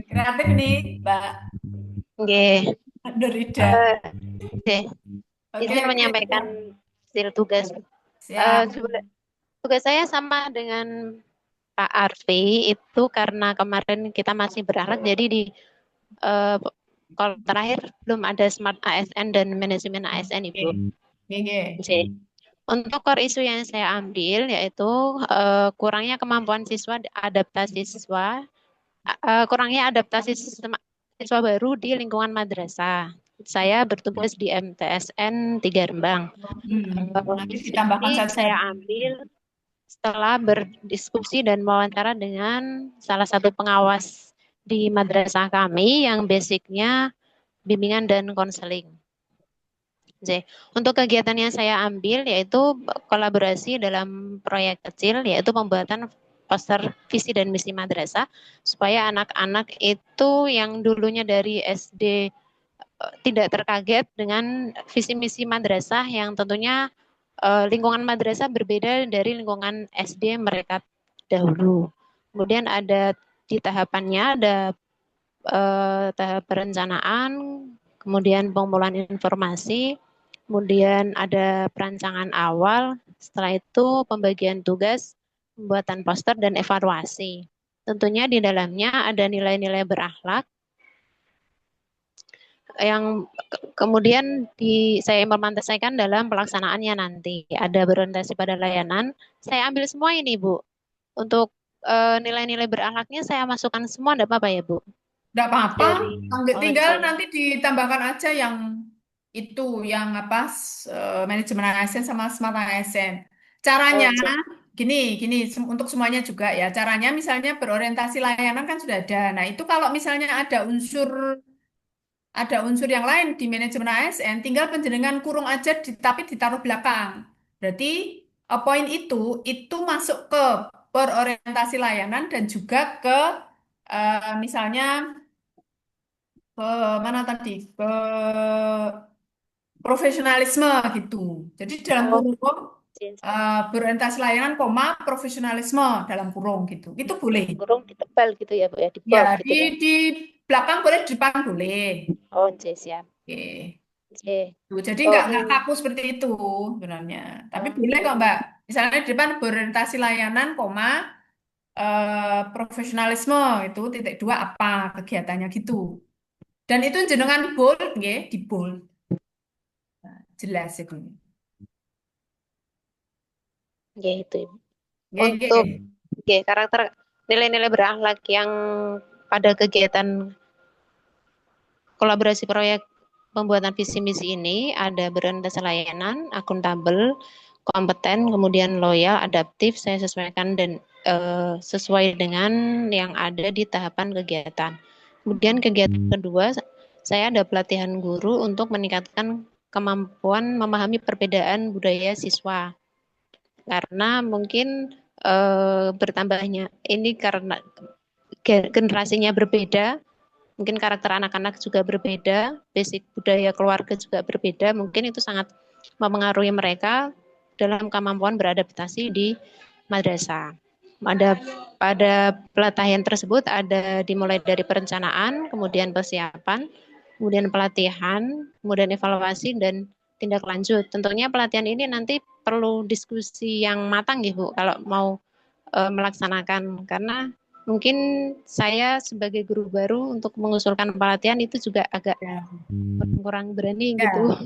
Kreatif nih, Mbak Oke. Nurida. Oke. Oke, Izin oke, menyampaikan siap. hasil tugas. Siap. Tugas saya sama dengan Pak Arfi itu karena kemarin kita masih berakhlak, jadi di kalau terakhir belum ada smart ASN dan manajemen ASN Ibu. Oke. Oke. Untuk core isu yang saya ambil yaitu kurangnya kemampuan siswa adaptasi siswa, kurangnya adaptasi sistem siswa baru di lingkungan madrasah. Saya bertugas di MTSN 3 Rembang. Nanti ditambahkan Ini saja. saya ambil setelah berdiskusi dan wawancara dengan salah satu pengawas di madrasah kami yang basicnya bimbingan dan konseling. Untuk kegiatan yang saya ambil yaitu kolaborasi dalam proyek kecil yaitu pembuatan poster visi dan misi madrasah supaya anak-anak itu yang dulunya dari SD tidak terkaget dengan visi misi madrasah yang tentunya lingkungan madrasah berbeda dari lingkungan SD mereka dahulu. Kemudian ada di tahapannya ada tahap perencanaan, kemudian pengumpulan informasi, kemudian ada perancangan awal, setelah itu pembagian tugas, pembuatan poster dan evaluasi. Tentunya di dalamnya ada nilai-nilai berakhlak yang kemudian saya implementasikan dalam pelaksanaannya nanti. Ada berorientasi pada layanan. Saya ambil semua ini, Bu. Untuk nilai-nilai berakhlaknya saya masukkan semua, enggak apa-apa ya, Bu? Enggak apa-apa. Tinggal oke. nanti ditambahkan aja yang itu, yang apa, manajemen ASN sama smart ASN. Caranya, gini, untuk semuanya juga ya. Caranya misalnya berorientasi layanan kan sudah ada. Nah, itu kalau misalnya ada unsur yang lain di manajemen ASN, tinggal penjenengan kurung aja, tapi ditaruh belakang. Berarti poin itu masuk ke berorientasi layanan dan juga ke misalnya ke mana tadi? Ke profesionalisme gitu. Jadi dalam kurung berorientasi layanan, profesionalisme dalam kurung gitu. Itu boleh. Kurung ditebal gitu ya, Bu ya, di Ya, bold gitu ya. di belakang boleh, di depan boleh. Oh, siap. Oke. Oke. Jadi nggak kaku seperti itu sebenarnya. Tapi boleh kok Mbak. Misalnya di depan berorientasi layanan, profesionalisme itu .2 apa kegiatannya gitu. Dan itu jenengan bold, nggih, di bold. Nah, jelas itu. Ya itu. Nggih, Untuk karakter nilai-nilai berakhlak yang pada kegiatan kolaborasi proyek pembuatan visi misi ini ada berorientasi layanan, akuntabel, kompeten, kemudian loyal, adaptif, saya sesuaikan dan sesuai dengan yang ada di tahapan kegiatan. Kemudian kegiatan kedua, saya ada pelatihan guru untuk meningkatkan kemampuan memahami perbedaan budaya siswa. Karena mungkin bertambahnya ini karena generasinya berbeda, mungkin karakter anak-anak juga berbeda, basic budaya keluarga juga berbeda, mungkin itu sangat mempengaruhi mereka dalam kemampuan beradaptasi di madrasah. Pada pelatihan tersebut ada dimulai dari perencanaan, kemudian persiapan, kemudian pelatihan, kemudian evaluasi dan tindak lanjut. Tentunya pelatihan ini nanti perlu diskusi yang matang ya Bu kalau mau melaksanakan, karena mungkin saya sebagai guru baru untuk mengusulkan pelatihan itu juga agak kurang berani gitu.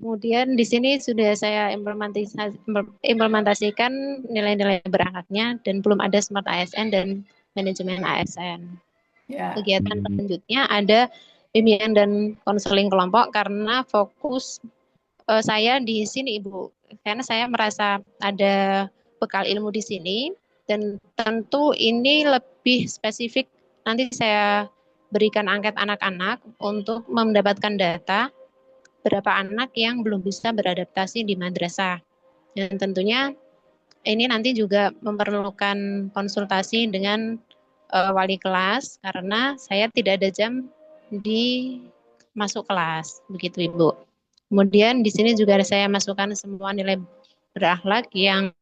Kemudian di sini sudah saya implementasikan nilai-nilai berakhlaknya dan belum ada smart ASN dan manajemen ASN. Kegiatan selanjutnya ada bimbingan dan konseling kelompok karena fokus saya di sini Ibu, karena saya merasa ada bekal ilmu di sini dan tentu ini lebih spesifik. Nanti saya berikan angket anak-anak untuk mendapatkan data berapa anak yang belum bisa beradaptasi di madrasah. Dan tentunya ini nanti juga memerlukan konsultasi dengan wali kelas karena saya tidak ada jam di masuk kelas, begitu Ibu. Kemudian di sini juga saya masukkan semua nilai berakhlak yang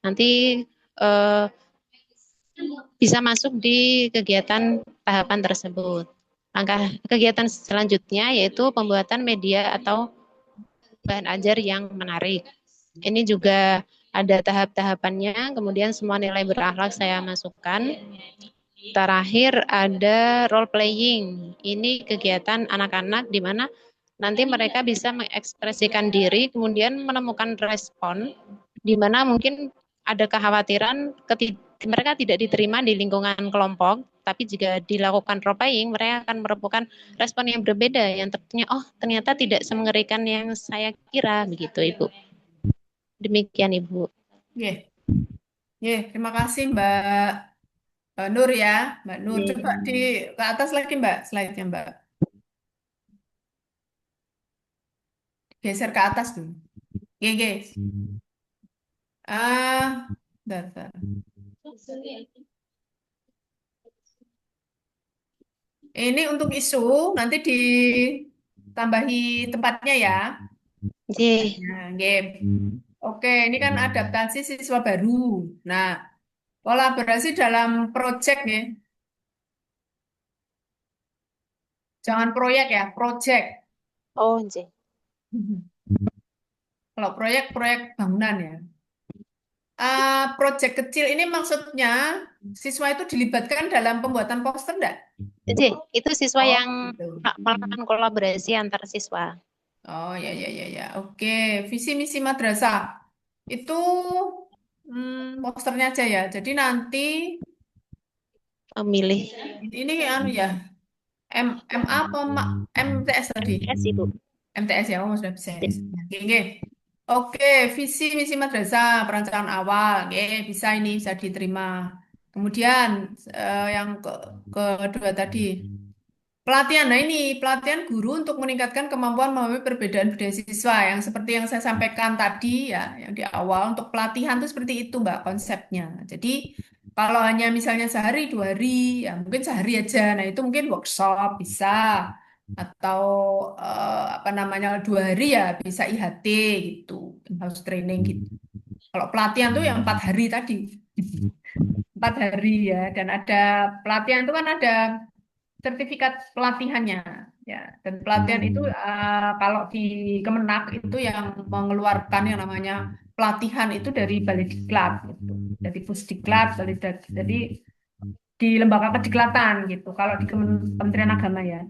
nanti bisa masuk di kegiatan tahapan tersebut. Langkah kegiatan selanjutnya yaitu pembuatan media atau bahan ajar yang menarik. Ini juga ada tahap-tahapannya, kemudian semua nilai berakhlak saya masukkan. Terakhir ada role playing. Ini kegiatan anak-anak di mana nanti mereka bisa mengekspresikan diri, kemudian menemukan respon, di mana mungkin ada kekhawatiran mereka tidak diterima di lingkungan kelompok, tapi jika dilakukan role playing, mereka akan menemukan respon yang berbeda, yang tentunya, oh ternyata tidak semengerikan yang saya kira, begitu Ibu. Demikian Ibu. Terima kasih Mbak Nur ya, Mbak Nur. Coba ke atas lagi Mbak, slide-nya Mbak. Geser ke atas dulu. Guys. Bentar. Ini untuk isu, nanti ditambahi tempatnya ya. Game. Oke, ini kan adaptasi siswa baru. Nah, kolaborasi dalam proyek ya. Jangan proyek ya, proyek. Oh, J. Kalau proyek bangunan ya. Proyek kecil ini maksudnya siswa itu dilibatkan dalam pembuatan poster enggak? J, itu siswa yang melakukan kolaborasi antar siswa. Oh ya. Oke, visi misi madrasah itu posternya aja ya. Jadi nanti memilih. Ini ya. MA apa MTS tadi? MTS Ibu. MTS ya, sudah bisa. Oke, visi misi madrasah perencanaan awal, bisa ini bisa diterima. Kemudian yang kedua tadi pelatihan. Nah ini pelatihan guru untuk meningkatkan kemampuan memahami perbedaan budaya siswa yang seperti yang saya sampaikan tadi ya, yang di awal untuk pelatihan itu seperti itu Mbak konsepnya. Jadi kalau hanya misalnya sehari 2 hari ya mungkin sehari aja. Nah itu mungkin workshop bisa atau 2 hari ya bisa IHT gitu, in-house training gitu. Kalau pelatihan tuh yang 4 hari tadi, 4 hari ya, dan ada pelatihan itu kan ada sertifikat pelatihannya ya, dan pelatihan itu kalau di Kemenak itu yang mengeluarkan yang namanya pelatihan itu dari Balikdiklat gitu, dari Pusdiklat, jadi di lembaga kediklatan gitu. Kalau di Kementerian Agama ya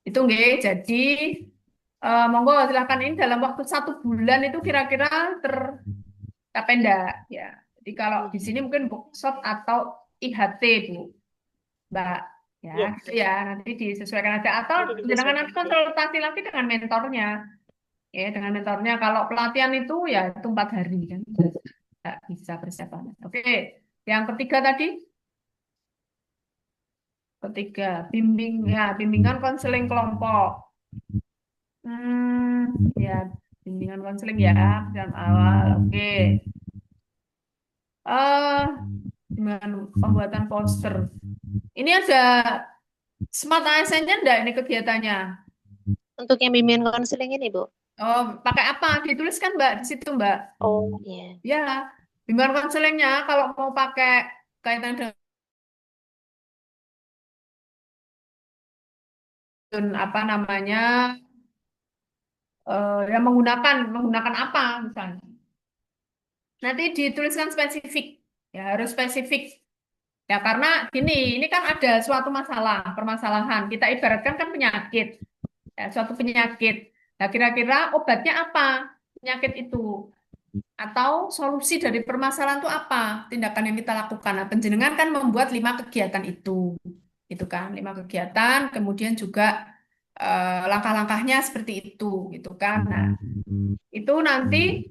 itu nggih. Jadi monggo silahkan ini dalam waktu 1 bulan itu kira-kira tercapai enggak ya. Jadi kalau di sini mungkin workshop atau IHT Bu Mbak ya, gitu ya, nanti disesuaikan aja atau jangan nanti konsultasi lagi dengan mentornya ya, dengan mentornya. Kalau pelatihan itu ya itu 4 hari kan nggak bisa persiapan. Oke, yang ketiga tadi Ketiga, bimbingan konseling kelompok. Ya, bimbingan konseling ya, jam awal. Oke. Dengan pembuatan poster. Ini ada Smart ASN-nya enggak ini kegiatannya? Untuk yang bimbingan konseling ini, Bu. Oh, pakai apa? Dituliskan Mbak di situ, Mbak. Oh, iya. Ya, bimbingan konselingnya kalau mau pakai kaitan dengan apa namanya, yang menggunakan apa misalnya. Nanti dituliskan spesifik, ya harus spesifik. Ya karena ini kan ada suatu permasalahan. Kita ibaratkan kan penyakit, ya, suatu penyakit. Nah, kira-kira obatnya apa penyakit itu? Atau solusi dari permasalahan itu apa? Tindakan yang kita lakukan. Nah, penjenengan kan membuat 5 kegiatan itu kan, 5 kegiatan. Kemudian juga langkah-langkahnya seperti itu, gitu kan. Nah, itu nanti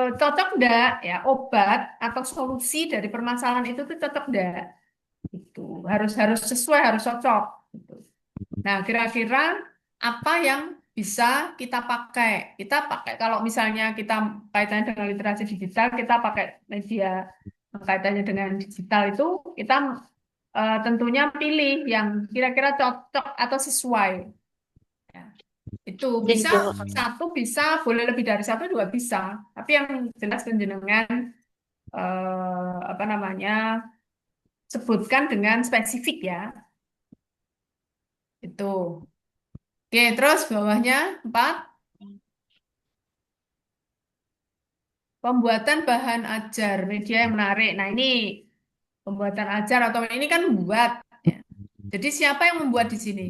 cocok enggak ya obat atau solusi dari permasalahan itu tuh cocok enggak? Itu harus sesuai, harus cocok. Gitu. Nah, kira-kira apa yang bisa kita pakai? Kita pakai kalau misalnya kita kaitannya dengan literasi digital, kita pakai media kaitannya dengan digital itu kita tentunya pilih yang kira-kira cocok atau sesuai. Ya. Itu bisa satu, bisa boleh lebih dari satu juga bisa. Tapi yang jelas penjenengan apa namanya sebutkan dengan spesifik ya. Itu. Oke, terus bawahnya 4. Pembuatan bahan ajar, media yang menarik. Nah, ini pembuatan ajar atau ini kan membuat. Ya. Jadi siapa yang membuat di sini?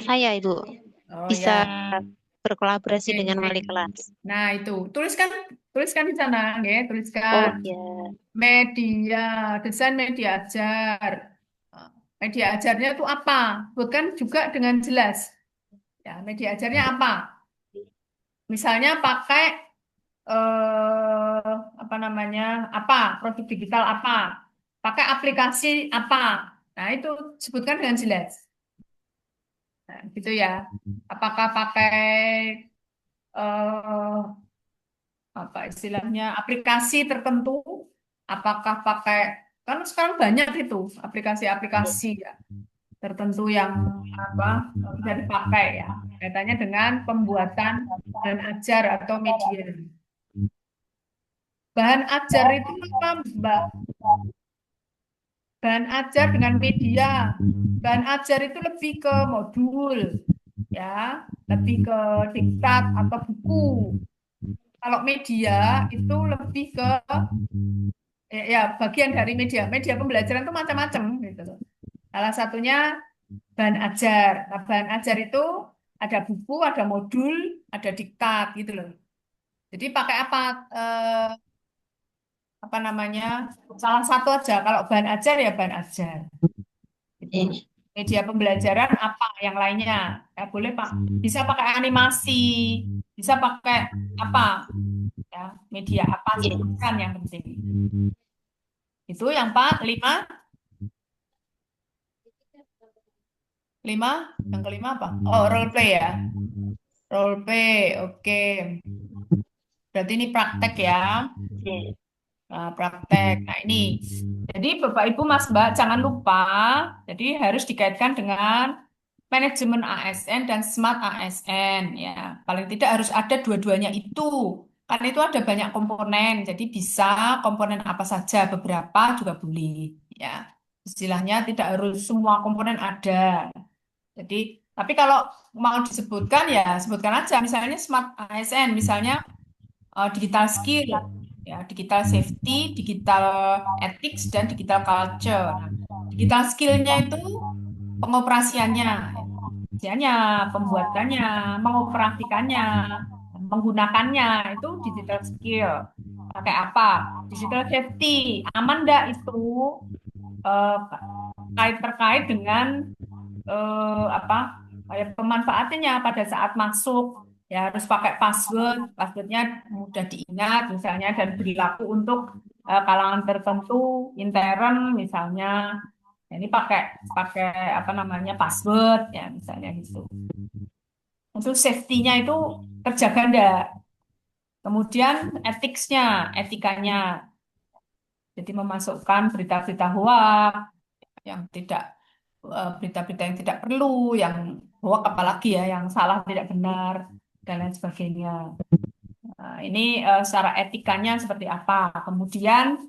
Saya, Ibu. Oh, Bisa ya. berkolaborasi Oke, dengan baik. wali kelas. Nah, itu. Tuliskan di sana, ya. Oh, Tuliskan. ya. Media, desain media ajar. Media ajarnya itu apa? Bukan juga dengan jelas. Ya, media ajarnya apa? Misalnya pakai apa namanya? Produk digital apa? Pakai aplikasi apa? Nah, itu sebutkan dengan jelas. Nah, gitu ya. Apakah pakai apa istilahnya aplikasi tertentu? Apakah pakai kan sekarang banyak itu aplikasi-aplikasi ya tertentu yang apa bisa dipakai ya kaitannya dengan pembuatan bahan ajar atau media. Bahan ajar itu apa, Mbak? Bahan ajar dengan media. Bahan ajar itu lebih ke modul, ya, lebih ke diktat atau buku. Kalau media itu lebih ke ya bagian dari media. Media pembelajaran itu macam-macam gitu loh. Salah satunya bahan ajar. Nah, bahan ajar itu ada buku, ada modul, ada diktat gitu loh. Jadi pakai apa namanya? Salah satu aja. Kalau bahan ajar ya bahan ajar. Gitu. Media pembelajaran apa yang lainnya? Ya boleh Pak. Bisa pakai animasi, bisa pakai apa? Ya, media apa sebutkan yang penting. Itu yang Pak 5. 5, yang kelima apa? Oh, role play ya. Role play, oke. Berarti ini praktek ya. Nah, praktek. Nah, ini. Jadi Bapak Ibu Mas Mbak jangan lupa, jadi harus dikaitkan dengan manajemen ASN dan smart ASN ya. Paling tidak harus ada dua-duanya itu. Karena itu ada banyak komponen. Jadi bisa komponen apa saja, beberapa juga boleh ya. Istilahnya tidak harus semua komponen ada. Jadi, tapi kalau mau disebutkan ya sebutkan aja. Misalnya smart ASN, misalnya digital skill, ya digital safety, digital ethics dan digital culture. Nah, digital skill-nya itu pengoperasiannya, pembuatannya, mengoperasikannya, menggunakannya itu digital skill. Pakai apa? Digital safety, aman enggak itu terkait dengan apa kayak pemanfaatannya pada saat masuk ya harus pakai passwordnya mudah diingat misalnya dan berlaku untuk kalangan tertentu, intern misalnya. Nah, ini pakai pakai apa namanya password ya misalnya gitu. Untuk safety-nya itu terjaga enggak? Kemudian etikanya. Jadi memasukkan berita-berita hoax yang tidak berita-berita yang tidak perlu, yang hoax apalagi ya, yang salah tidak benar dan lain sebagainya. Nah, ini secara etikanya seperti apa. Kemudian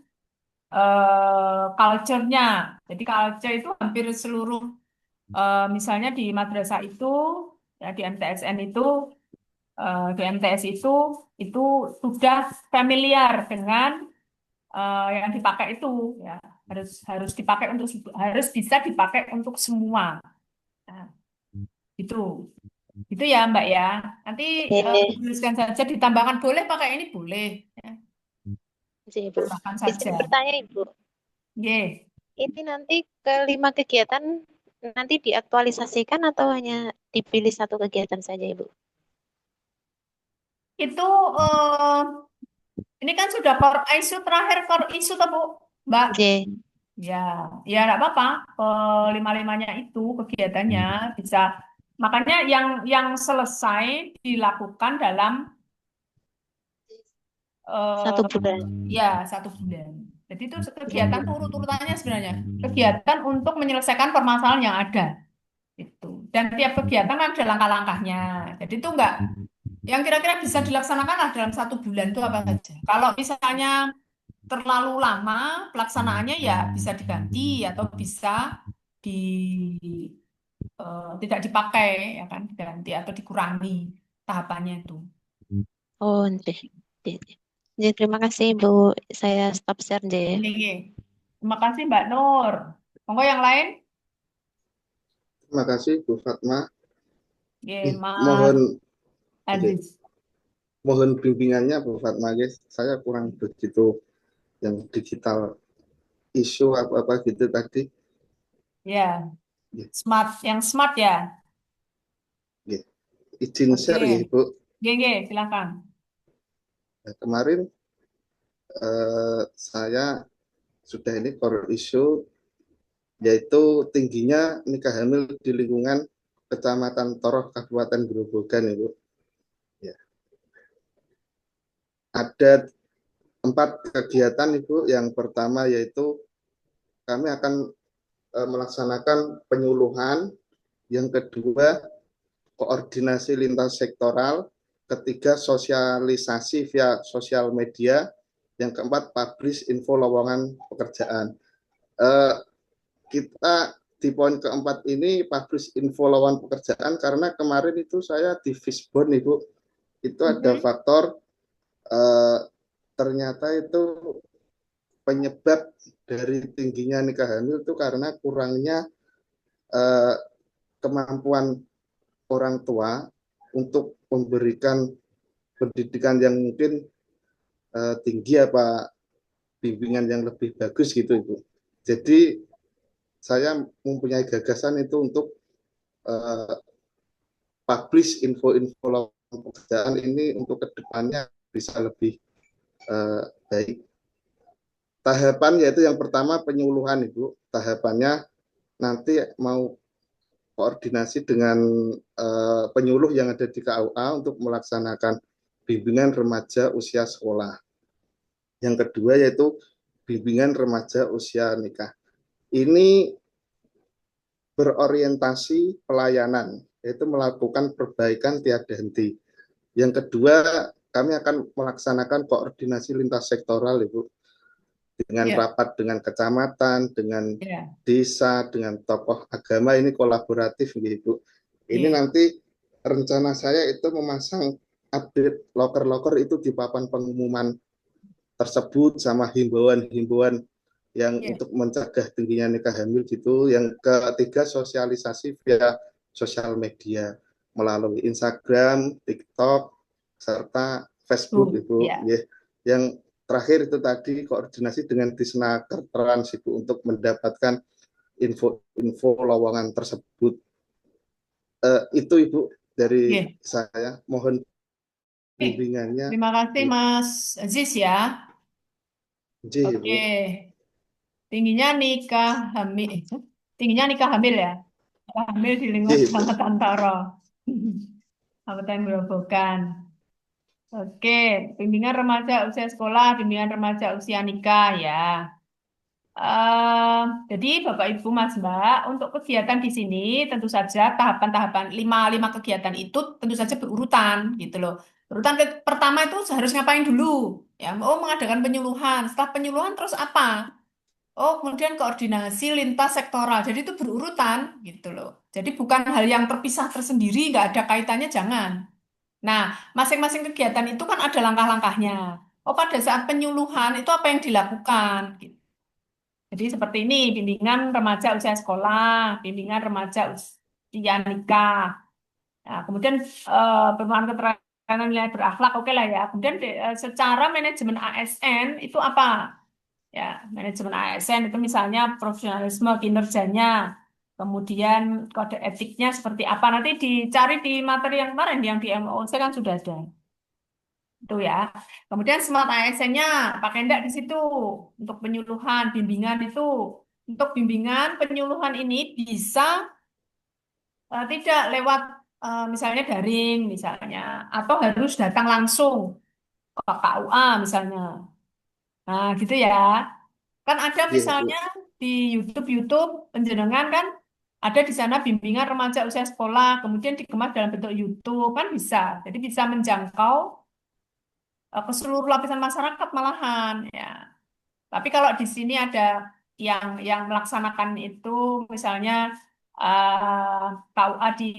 culture-nya. Jadi culture itu hampir seluruh misalnya di madrasah itu ya di MTSN itu di MTS itu sudah familiar dengan yang dipakai itu ya harus dipakai untuk harus bisa dipakai untuk semua. Nah, itu ya Mbak ya. Nanti Oke, tuliskan saja ditambahkan boleh pakai ini boleh ya. Ibu. Tambahkan Izin saja. bertanya Ibu. Ye. Ini nanti kelima kegiatan nanti diaktualisasikan atau hanya dipilih satu kegiatan saja Ibu? Itu ini kan sudah core issue terakhir core issue toh Bu, Mbak. J. Ya, ya nggak apa-apa. Lima-limanya itu kegiatannya bisa. Makanya yang selesai dilakukan dalam Satu bulan. ya 1 bulan. Jadi itu kegiatan urut-urutannya sebenarnya. Kegiatan untuk menyelesaikan permasalahan yang ada. Itu. Dan tiap kegiatan kan ada langkah-langkahnya. Jadi itu enggak yang kira-kira bisa dilaksanakan lah dalam 1 bulan itu apa saja. Kalau misalnya terlalu lama pelaksanaannya ya bisa diganti atau bisa di tidak dipakai ya kan diganti atau dikurangi tahapannya itu. Oh, nggih. Nggih, terima kasih Ibu. Saya stop share nggih. Oke. Terima kasih Mbak Nur. Monggo yang lain. Terima kasih Bu Fatma. Mas Mohon Aziz. mohon bimbingannya Bu Fatma guys. Saya kurang begitu yang digital isu apa-apa gitu tadi. Ya. Yang smart ya. Izin share ya Bu. Oke, silakan. Nah, kemarin saya sudah ini core issue yaitu tingginya nikah hamil di lingkungan Kecamatan Toroh, Kabupaten Grobogan, Ibu. Ya. Ada 4 kegiatan, Ibu. Yang pertama yaitu kami akan melaksanakan penyuluhan. Yang kedua, koordinasi lintas sektoral. Ketiga, sosialisasi via sosial media. Yang keempat, publish info lowongan pekerjaan. Kita di poin keempat ini publish info lowongan pekerjaan karena kemarin itu saya di Fishbone Ibu, itu ada faktor ternyata itu penyebab dari tingginya nikah hamil itu karena kurangnya kemampuan orang tua untuk memberikan pendidikan yang mungkin tinggi apa bimbingan yang lebih bagus gitu Ibu. Jadi saya mempunyai gagasan itu untuk publish info-info lowongan pekerjaan ini untuk kedepannya bisa lebih baik. Tahapan yaitu yang pertama penyuluhan Ibu. Tahapannya nanti mau koordinasi dengan penyuluh yang ada di KUA untuk melaksanakan bimbingan remaja usia sekolah. Yang kedua yaitu bimbingan remaja usia nikah. Ini berorientasi pelayanan, yaitu melakukan perbaikan tiada henti. Yang kedua, kami akan melaksanakan koordinasi lintas sektoral, Ibu, dengan rapat dengan kecamatan, dengan desa, dengan tokoh agama, ini kolaboratif, Ibu. Ini nanti rencana saya itu memasang update loker-loker itu di papan pengumuman tersebut sama himbauan-himbauan yang untuk mencegah tingginya nikah hamil gitu. Yang ketiga, sosialisasi via sosial media melalui Instagram, TikTok, serta Facebook Ibu. Yang terakhir itu tadi koordinasi dengan Disnaker Trans Ibu untuk mendapatkan info lowongan tersebut. Itu Ibu dari saya. Mohon bimbingannya. Terima kasih Mas Aziz ya. J, Bu. Oke. Tingginya nikah hamil. Tingginya nikah hamil ya. Nikah hamil di lingkungan J, Bu. Kecamatan Toro. Kabupaten Grobogan. Oke, bimbingan remaja usia sekolah, bimbingan remaja usia nikah ya. Eh, jadi Bapak Ibu Mas Mbak, untuk kegiatan di sini tentu saja tahapan-tahapan lima kegiatan itu tentu saja berurutan gitu loh. Urutan pertama itu harus ngapain dulu? Ya, oh mengadakan penyuluhan. Setelah penyuluhan terus apa? Oh, kemudian koordinasi lintas sektoral. Jadi itu berurutan gitu loh. Jadi bukan hal yang terpisah tersendiri, nggak ada kaitannya, jangan. Nah, masing-masing kegiatan itu kan ada langkah-langkahnya. Oh, pada saat penyuluhan itu apa yang dilakukan? Gitu. Jadi seperti ini, bimbingan remaja usia sekolah, bimbingan remaja usia nikah. Nah, kemudian pengembangan keterampilan nilai berakhlak, oke lah ya. Kemudian secara manajemen ASN itu apa? Ya, manajemen ASN itu misalnya profesionalisme kinerjanya, kemudian kode etiknya seperti apa. Nanti dicari di materi yang kemarin yang di MOC kan sudah ada. Itu ya. Kemudian smart ASN-nya pakai enggak di situ untuk penyuluhan, bimbingan itu. Untuk bimbingan penyuluhan ini bisa tidak lewat misalnya daring misalnya atau harus datang langsung ke KUA misalnya. Nah, gitu ya. Kan ada Iya, Bu. misalnya di YouTube penjenengan kan ada di sana bimbingan remaja usia sekolah, kemudian dikemas dalam bentuk YouTube kan bisa. Jadi bisa menjangkau ke seluruh lapisan masyarakat malahan ya. Tapi kalau di sini ada yang melaksanakan itu misalnya eh, KUA di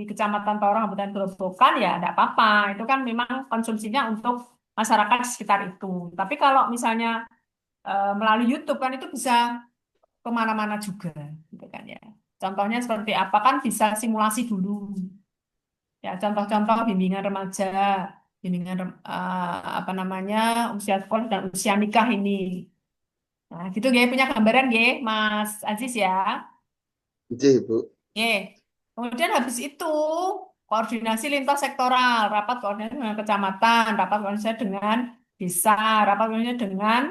Kecamatan Torong, Kabupaten Grobogan ya tidak apa-apa. Itu kan memang konsumsinya untuk masyarakat di sekitar itu. Tapi kalau misalnya melalui YouTube kan itu bisa kemana-mana juga, gitu kan ya. Contohnya seperti apa kan bisa simulasi dulu. Ya, contoh-contoh bimbingan remaja, apa namanya usia sekolah dan usia nikah ini. Nah, gitu ya punya gambaran ya, Mas Aziz ya. J, Bu. Oke. Kemudian habis itu koordinasi lintas sektoral, rapat koordinasi dengan kecamatan, rapat koordinasi dengan desa, rapat koordinasi dengan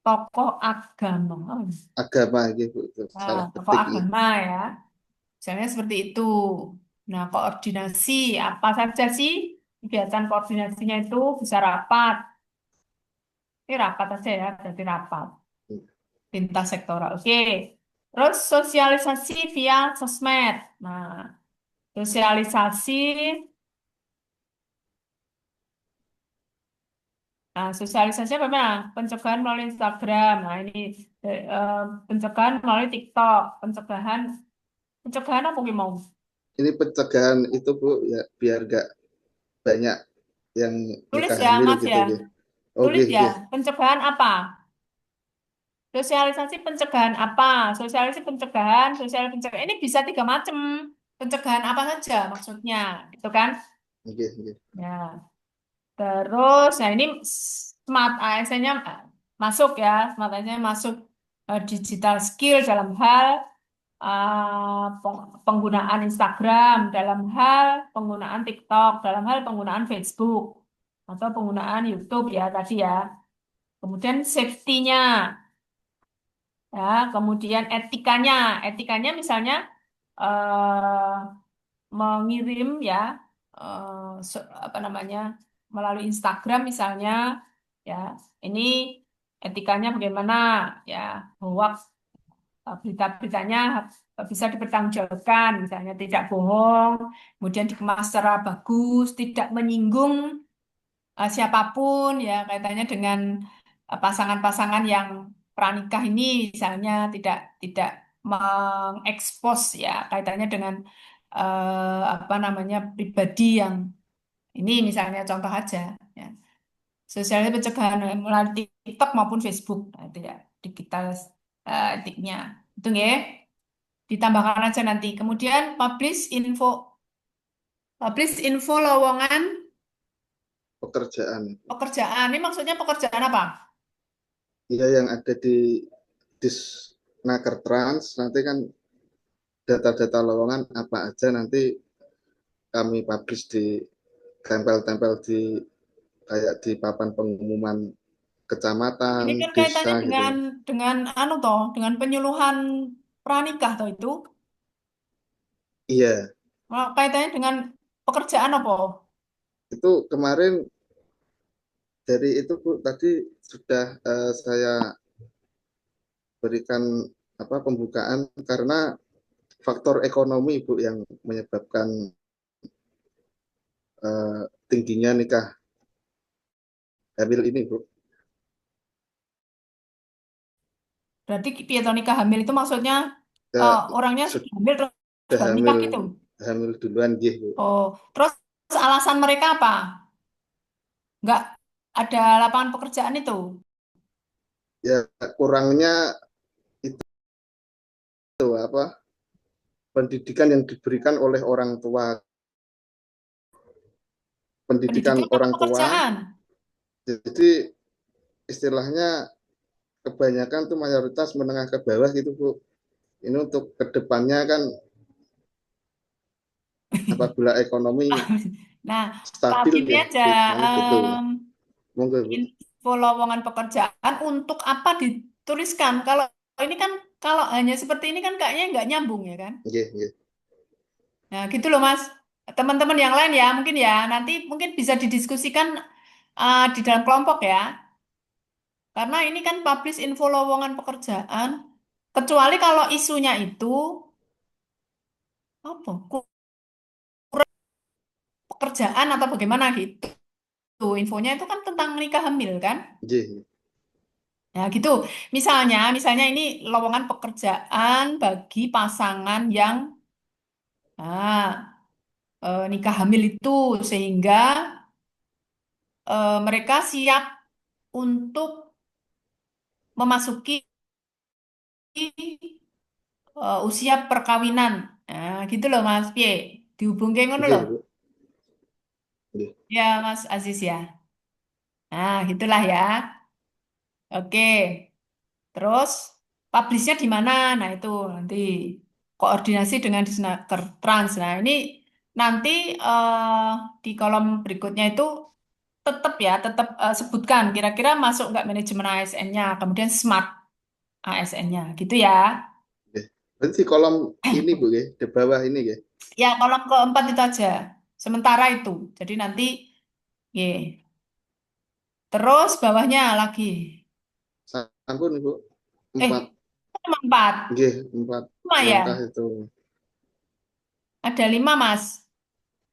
tokoh agama. Agama, gitu, Bu. Nah, Salah tokoh ketik ya. agama ya. Misalnya seperti itu. Nah, koordinasi apa saja sih kegiatan koordinasinya itu bisa rapat. Ini rapat aja ya, jadi rapat lintas sektoral. Oke. Terus sosialisasi via sosmed. Nah, sosialisasi, sosialisasi bagaimana? Pencegahan melalui Instagram. Nah, ini pencegahan melalui TikTok. Pencegahan apa yang mau? Ini pencegahan itu, Bu, ya biar nggak banyak yang Tulis nikah ya, hamil Mas gitu, ya. Bu. Tulis Oke, ya. oke. Pencegahan apa? Sosialisasi pencegahan apa? Sosialisasi pencegahan. Ini bisa tiga macam. Pencegahan apa saja maksudnya, itu kan? Oke, oke. Ya. Terus, nah ini smart ASN-nya masuk ya. Smart ASN-nya masuk digital skill dalam hal penggunaan Instagram, dalam hal penggunaan TikTok, dalam hal penggunaan Facebook, atau penggunaan YouTube ya tadi ya. Kemudian safety-nya. Ya, kemudian etikanya misalnya eh, mengirim ya apa namanya melalui Instagram misalnya ya ini etikanya bagaimana ya hoax berita-beritanya bisa dipertanggungjawabkan misalnya tidak bohong kemudian dikemas secara bagus tidak menyinggung siapapun ya kaitannya dengan pasangan-pasangan yang pranikah ini misalnya tidak mengekspos ya kaitannya dengan apa namanya pribadi yang ini misalnya contoh aja ya. Sosialisasi pencegahan melalui TikTok maupun Facebook nah, itu ya digital etiknya itu ya ditambahkan aja nanti kemudian publish info lowongan Pekerjaan. pekerjaan ini maksudnya pekerjaan apa? Ya, yang ada di Disnaker Trans, nanti kan data-data lowongan apa aja nanti kami publish di tempel-tempel di kayak di papan pengumuman kecamatan, Ini kan desa kaitannya gitu. dengan anu toh, dengan penyuluhan pranikah toh itu. Iya, Kaitannya dengan pekerjaan apa? itu kemarin dari itu Bu tadi sudah saya berikan apa pembukaan karena faktor ekonomi Bu yang menyebabkan tingginya nikah hamil ini Bu. Berarti piye toh nikah hamil itu maksudnya Ya, orangnya sudah hamil terus sudah baru hamil nikah gitu. hamil duluan gitu. Oh, terus alasan mereka apa? Nggak ada lapangan pekerjaan itu. Ya kurangnya itu apa pendidikan yang diberikan oleh orang tua, pendidikan Pendidikan atau orang tua. pekerjaan? Jadi istilahnya kebanyakan tuh mayoritas menengah ke bawah gitu Bu. Ini untuk kedepannya kan apabila ekonomi Nah, Kak stabil gini ya aja, istilahnya gitu. Monggo Bu. info lowongan pekerjaan untuk apa dituliskan? Kalau ini kan, kalau hanya seperti ini kan kayaknya nggak nyambung ya kan? Nggih, nggih. Nah, gitu loh Mas. Teman-teman yang lain ya, mungkin ya, nanti mungkin bisa didiskusikan di dalam kelompok ya. Karena ini kan publish info lowongan pekerjaan. Kecuali kalau isunya itu, apa? Pekerjaan atau bagaimana gitu. Infonya itu kan tentang nikah hamil kan? Nggih. Nah, gitu. Misalnya ini lowongan pekerjaan bagi pasangan yang ah, nikah hamil itu sehingga mereka siap untuk memasuki usia perkawinan. Nah, gitu loh Mas Pie. Dihubungke ngono Nggih, loh. Bu. Nggih. Ya, Mas Aziz ya. Nah, gitulah ya. Oke. Terus publishnya di mana? Nah, itu nanti koordinasi dengan Disnaker Trans. Nah, ini nanti di kolom berikutnya itu tetap sebutkan kira-kira masuk nggak manajemen ASN-nya, kemudian smart ASN-nya, gitu ya. Nggih. Berarti kolom ini Bu nggih, di bawah ini nggih. Ya, kolom keempat itu aja. Sementara itu. Jadi nanti, ya. Terus bawahnya lagi. Sampun Bu. Eh, 4. cuma 4. Nggih, 4 Cuma ya. langkah itu. Ada 5, Mas.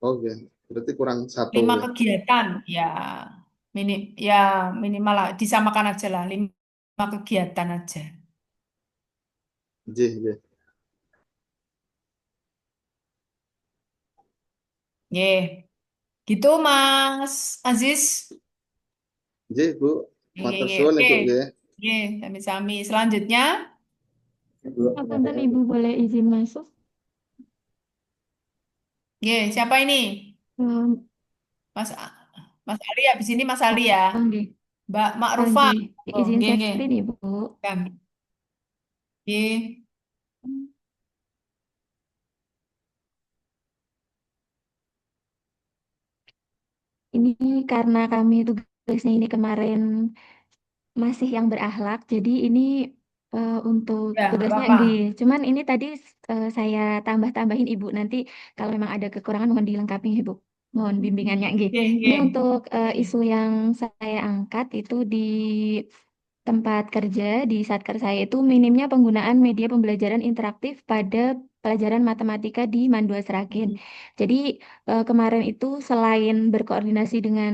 Oh, nggih. Berarti kurang 1 5 ya. kegiatan. Mini, ya minimal lah. Disamakan aja lah. 5 kegiatan aja. Nggih, nggih. Ye. Gitu, Mas Aziz. Nggih, Bu. Matur suwun Oke. Ibu nggih. Ye, sami-sami. Selanjutnya, Punten Ibu boleh izin masuk? ye, siapa ini? Um, Mas Mas Ali, habis ini Mas Ali ya. nggih. Mbak Ma'rufa. Nggih. Oh, Izin nggih, share nggih. screen Ibu. Kan. Ye. Ini karena kami tugasnya ini kemarin masih yang berakhlak, jadi ini untuk Ya, nggak tugasnya apa-apa. nggih. Cuman ini tadi saya tambah-tambahin Ibu, nanti kalau memang ada kekurangan mohon dilengkapi Ibu. Mohon bimbingannya nggih. Nggih, Ini nggih. untuk isu yang saya angkat itu di tempat kerja di Satker saya itu minimnya penggunaan media pembelajaran interaktif pada pelajaran matematika di Mandua Seragen. Jadi kemarin itu selain berkoordinasi dengan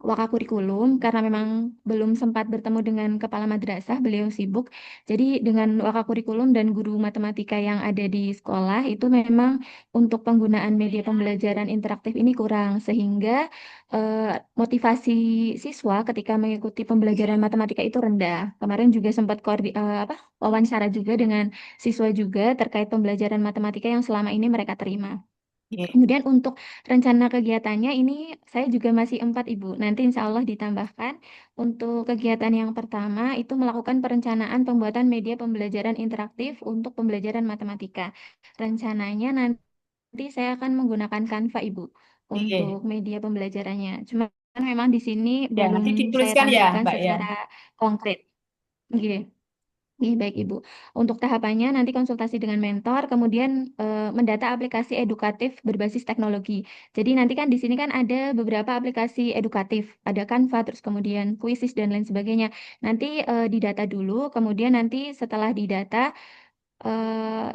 Wakakurikulum karena memang belum sempat bertemu dengan kepala madrasah, beliau sibuk. Jadi dengan Wakakurikulum dan guru matematika yang ada di sekolah itu memang untuk penggunaan media pembelajaran interaktif ini kurang sehingga motivasi siswa ketika mengikuti pembelajaran matematika itu rendah. Kemarin juga sempat wawancara juga dengan siswa juga terkait pembelajaran matematika yang selama ini mereka terima. Nggih. Kemudian untuk rencana kegiatannya ini saya juga masih 4 Ibu. Nanti insya Allah ditambahkan untuk kegiatan yang pertama itu melakukan perencanaan pembuatan media pembelajaran interaktif untuk pembelajaran matematika. Rencananya nanti saya akan menggunakan Canva Ibu Nggih. untuk media pembelajarannya. Cuma memang di sini Ya, belum nanti saya dituliskan ya, tampilkan Mbak ya. secara konkret. Oke. Iya, baik Ibu. Untuk tahapannya nanti konsultasi dengan mentor, kemudian mendata aplikasi edukatif berbasis teknologi. Jadi nanti kan di sini kan ada beberapa aplikasi edukatif, ada Canva, terus kemudian Quizzes dan lain sebagainya. Nanti didata dulu, kemudian nanti setelah didata,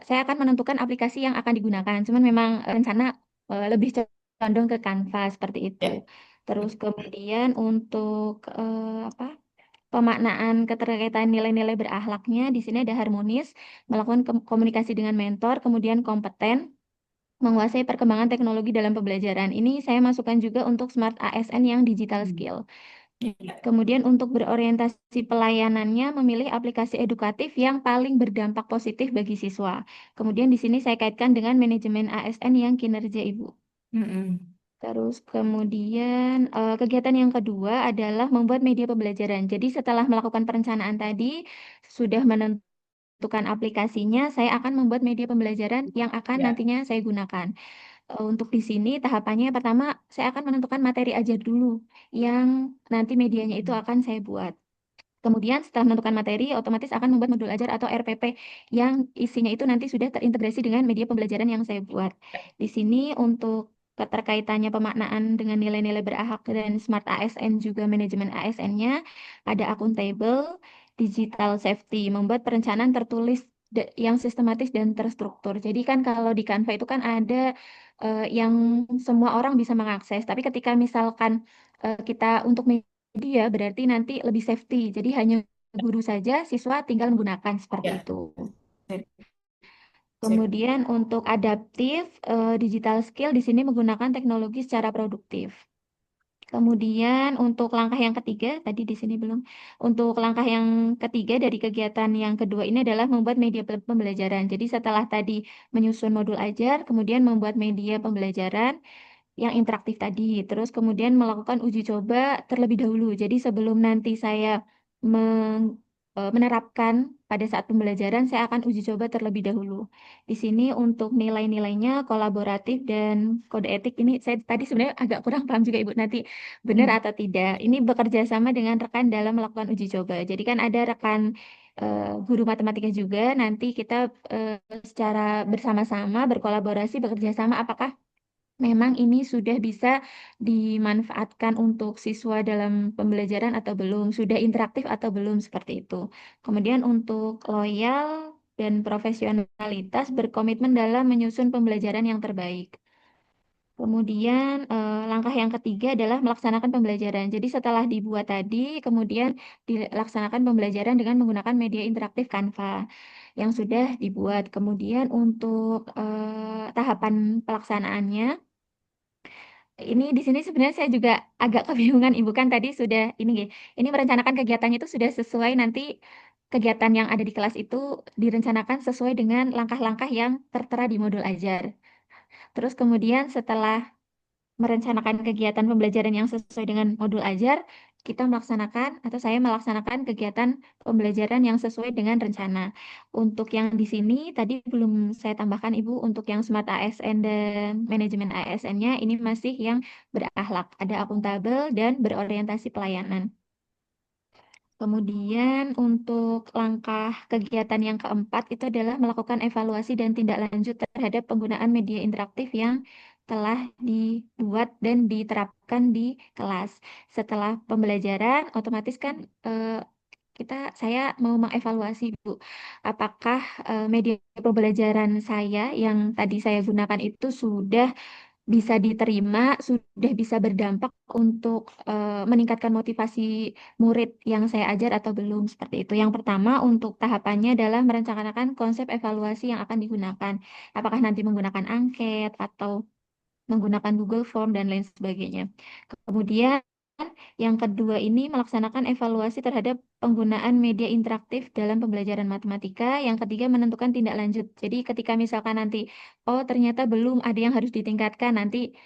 saya akan menentukan aplikasi yang akan digunakan. Cuman memang rencana lebih condong ke Canva seperti itu. Ya. Terus kemudian untuk apa? Pemaknaan keterkaitan nilai-nilai berakhlaknya di sini ada harmonis, melakukan komunikasi dengan mentor, kemudian kompeten, menguasai perkembangan teknologi dalam pembelajaran. Ini saya masukkan juga untuk Smart ASN yang digital skill. Iya. Kemudian untuk berorientasi pelayanannya memilih aplikasi edukatif yang paling berdampak positif bagi siswa. Kemudian di sini saya kaitkan dengan manajemen ASN yang kinerja Ibu. Mm-mm. Terus kemudian kegiatan yang kedua adalah membuat media pembelajaran. Jadi setelah melakukan perencanaan tadi, sudah menentukan aplikasinya, saya akan membuat media pembelajaran yang akan Ya. nantinya saya gunakan. Untuk di sini tahapannya pertama, saya akan menentukan materi ajar dulu yang nanti medianya itu akan saya buat. Kemudian setelah menentukan materi, otomatis akan membuat modul ajar atau RPP yang isinya itu nanti sudah terintegrasi dengan media pembelajaran yang saya buat. Di sini untuk keterkaitannya pemaknaan dengan nilai-nilai berakhlak dan Smart ASN juga manajemen ASN-nya, ada akuntabel, digital safety, membuat perencanaan tertulis yang sistematis dan terstruktur. Jadi kan kalau di Canva itu kan ada yang semua orang bisa mengakses, tapi ketika misalkan kita untuk dia berarti nanti lebih safety. Jadi hanya guru saja, siswa tinggal menggunakan seperti Ya. itu. Sip. Kemudian untuk adaptif digital skill di sini menggunakan teknologi secara produktif. Kemudian untuk langkah yang ketiga, tadi di sini belum. Untuk langkah yang ketiga dari kegiatan yang kedua ini adalah membuat media pembelajaran. Jadi setelah tadi menyusun modul ajar, kemudian membuat media pembelajaran yang interaktif tadi. Terus kemudian melakukan uji coba terlebih dahulu. Jadi sebelum nanti saya menerapkan pada saat pembelajaran, saya akan uji coba terlebih dahulu. Di sini untuk nilai-nilainya kolaboratif dan kode etik ini saya tadi sebenarnya agak kurang paham juga Ibu. Nanti benar atau tidak. Ini bekerja sama dengan rekan dalam melakukan uji coba. Jadi kan ada rekan guru matematika juga. Nanti kita secara bersama-sama berkolaborasi bekerja sama apakah memang ini sudah bisa dimanfaatkan untuk siswa dalam pembelajaran atau belum, sudah interaktif atau belum, seperti itu. Kemudian untuk loyal dan profesionalitas berkomitmen dalam menyusun pembelajaran yang terbaik. Kemudian langkah yang ketiga adalah melaksanakan pembelajaran. Jadi setelah dibuat tadi, kemudian dilaksanakan pembelajaran dengan menggunakan media interaktif Canva yang sudah dibuat. Kemudian untuk tahapan pelaksanaannya, ini di sini sebenarnya saya juga agak kebingungan Ibu kan tadi sudah ini merencanakan kegiatannya itu sudah sesuai nanti kegiatan yang ada di kelas itu direncanakan sesuai dengan langkah-langkah yang tertera di modul ajar. Terus kemudian setelah merencanakan kegiatan pembelajaran yang sesuai dengan modul ajar, kita melaksanakan atau saya melaksanakan kegiatan pembelajaran yang sesuai dengan rencana. Untuk yang di sini tadi belum saya tambahkan Ibu, untuk yang Smart ASN dan manajemen ASN-nya ini masih yang berakhlak, ada akuntabel dan berorientasi pelayanan. Kemudian untuk langkah kegiatan yang keempat itu adalah melakukan evaluasi dan tindak lanjut terhadap penggunaan media interaktif yang telah dibuat dan diterapkan di kelas. Setelah pembelajaran, otomatis kan saya mau mengevaluasi Bu, apakah media pembelajaran saya yang tadi saya gunakan itu sudah bisa diterima, sudah bisa berdampak untuk meningkatkan motivasi murid yang saya ajar atau belum, seperti itu. Yang pertama untuk tahapannya adalah merencanakan konsep evaluasi yang akan digunakan. Apakah nanti menggunakan angket atau menggunakan Google Form dan lain sebagainya. Kemudian yang kedua ini melaksanakan evaluasi terhadap penggunaan media interaktif dalam pembelajaran matematika. Yang ketiga menentukan tindak lanjut. Jadi ketika misalkan nanti, oh ternyata belum ada yang harus ditingkatkan, nanti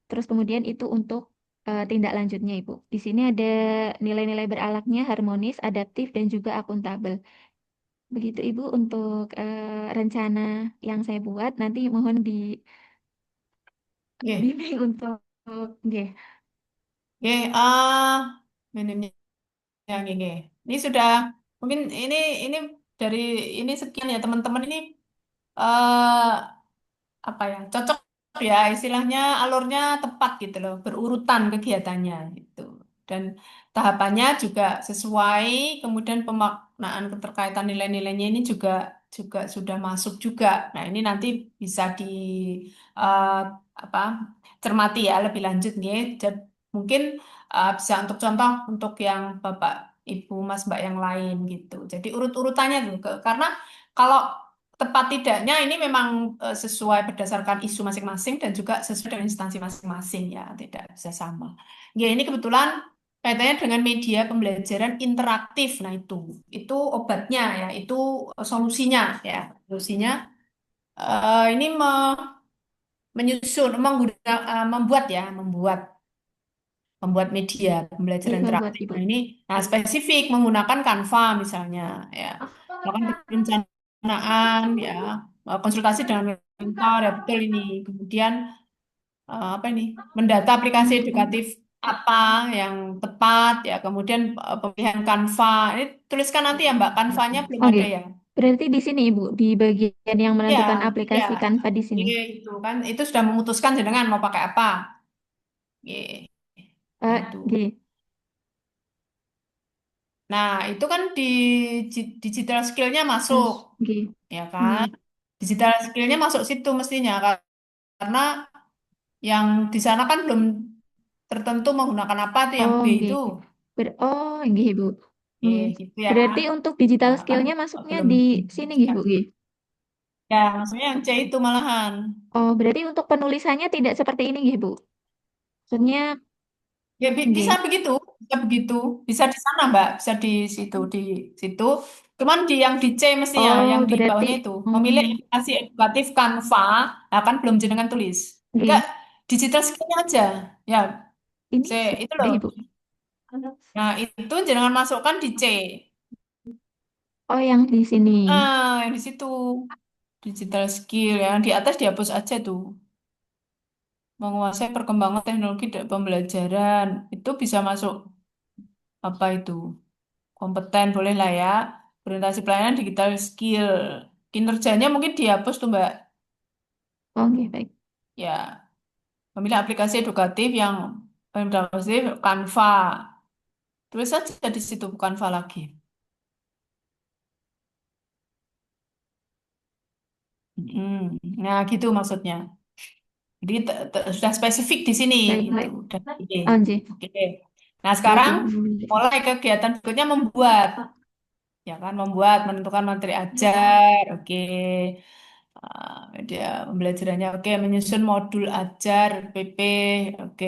terus kemudian itu untuk tindak lanjutnya Ibu. Di sini ada nilai-nilai beralaknya harmonis, adaptif, dan juga akuntabel. Begitu Ibu untuk rencana yang saya buat. Nanti mohon Nggih. dibimbing untuk nggih. Oke, minimnya yang ini. Ini sudah mungkin ini dari ini sekian ya teman-teman ini eh apa ya cocok ya istilahnya alurnya tepat gitu loh berurutan kegiatannya gitu dan tahapannya juga sesuai kemudian pemaknaan keterkaitan nilai-nilainya ini juga juga sudah masuk juga. Nah ini nanti bisa di eh, apa cermati ya lebih lanjut nih dan mungkin bisa untuk contoh untuk yang Bapak Ibu Mas Mbak yang lain gitu. Jadi urut-urutannya tuh karena kalau tepat tidaknya ini memang sesuai berdasarkan isu masing-masing dan juga sesuai dengan instansi masing-masing ya, tidak bisa sama. Ya, ini kebetulan kaitannya dengan media pembelajaran interaktif. Nah, itu obatnya ya, itu solusinya ya. Solusinya ini menyusun, membuat media Iya, pembelajaran membuat interaktif. Ibu. Nah, ini spesifik menggunakan Canva misalnya ya. Melakukan perencanaan ya, konsultasi dengan mentor ya betul ini. Kemudian apa ini? Mendata aplikasi edukatif apa yang tepat ya. Kemudian pemilihan Canva. Ini tuliskan nanti ya Mbak, Canva-nya belum Oke. ada ya. Berarti di sini Ibu, di bagian yang Ya, menentukan ya. aplikasi Canva di sini. Oke, itu kan itu sudah memutuskan jenengan mau pakai apa. Oke, nah itu. Oke. Nah, itu kan di digital skill-nya masuk, Mas, oke. ya kan? Digital skill-nya masuk situ mestinya, karena yang di sana kan belum tertentu menggunakan apa tuh yang Oh, B oke. itu. Oh, nggih, Bu. Nggih. Gitu ya. Berarti untuk digital Nah, kan skill-nya masuknya belum di sini nggih, dijelaskan. Bu, nggih. Ya, maksudnya yang C itu malahan. Oh, berarti untuk penulisannya tidak seperti ini nggih, Bu. Maksudnya, Ya, bisa nggih. begitu, bisa begitu. Bisa di sana, Mbak, bisa di situ. Cuman yang di C mestinya, Oh, yang di berarti, bawahnya itu. Memilih aplikasi edukatif Canva, nah kan belum jenengan tulis. Enggak, nggih. digital skill aja. Ya, Ini C itu sudah, loh. Ibu. Nah, itu jangan masukkan di C. Oh, yang di sini. Yang di situ. Digital skill. Yang di atas dihapus aja tuh. Menguasai perkembangan teknologi dan pembelajaran. Itu bisa masuk apa itu? Kompeten boleh lah ya. Orientasi pelayanan digital skill. Kinerjanya mungkin dihapus tuh Mbak. Oh, nggih, baik. Ya, memilih aplikasi edukatif yang berbasis Canva. Tulis saja di situ Canva lagi. Nah, gitu maksudnya. Jadi sudah spesifik di sini Baik, gitu. baik. Udah. Oke. Oh, nggih. Oke. Nah, Berarti, sekarang mulai kegiatan berikutnya membuat. Ya kan, membuat, menentukan materi ajar. Oke. Dia pembelajarannya oke, menyusun modul ajar PP. Oke.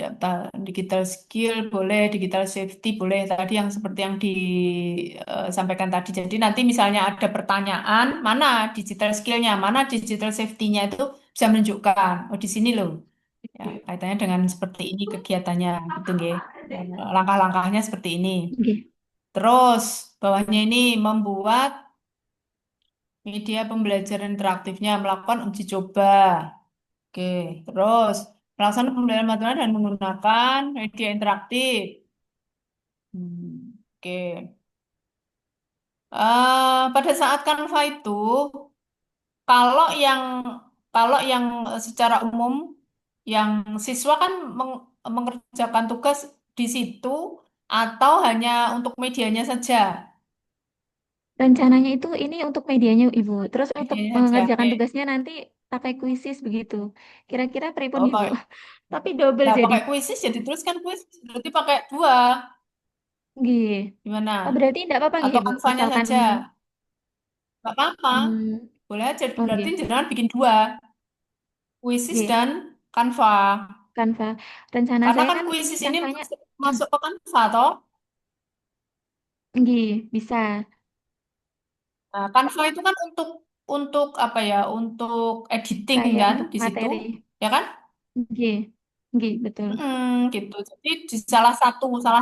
Data digital skill boleh, digital safety boleh. Tadi yang seperti yang disampaikan tadi. Jadi nanti misalnya ada pertanyaan, mana digital skillnya, mana digital safety-nya itu bisa menunjukkan. Oh di sini loh. Ya, kaitannya dengan seperti ini kegiatannya, gitu nggih. Langkah-langkahnya seperti ini. nggih. Terus bawahnya ini membuat media pembelajaran interaktifnya, melakukan uji coba. Oke, terus melaksanakan pembelajaran matematika dan menggunakan media interaktif. Oke. Pada saat Canva itu, kalau yang secara umum, yang siswa kan mengerjakan tugas di situ atau hanya untuk medianya saja? Rencananya itu ini untuk medianya, Ibu. Terus untuk Medianya saja, mengerjakan oke. tugasnya nanti pakai kuisis begitu. Kira-kira pripun, Oh, Ibu? Tapi double nah, jadi. pakai kuisis ya dituliskan kuisis. Berarti pakai dua. Nggih. Gimana? Oh, berarti tidak apa-apa nggih, Atau Ibu. kanvanya Misalkan, saja? Nggak apa-apa. Boleh aja. oh Berarti nggih. jangan bikin dua. Kuisis Nggih. dan Canva. Canva. Rencana Karena saya kan kan ini kuisis ini Canvanya, masuk ke Canva, toh. nggih, bisa. Nah, Canva itu kan untuk apa ya? Untuk editing Kayak kan di situ, materi. ya kan? Nggih. Nggih, betul. Gitu. Jadi di salah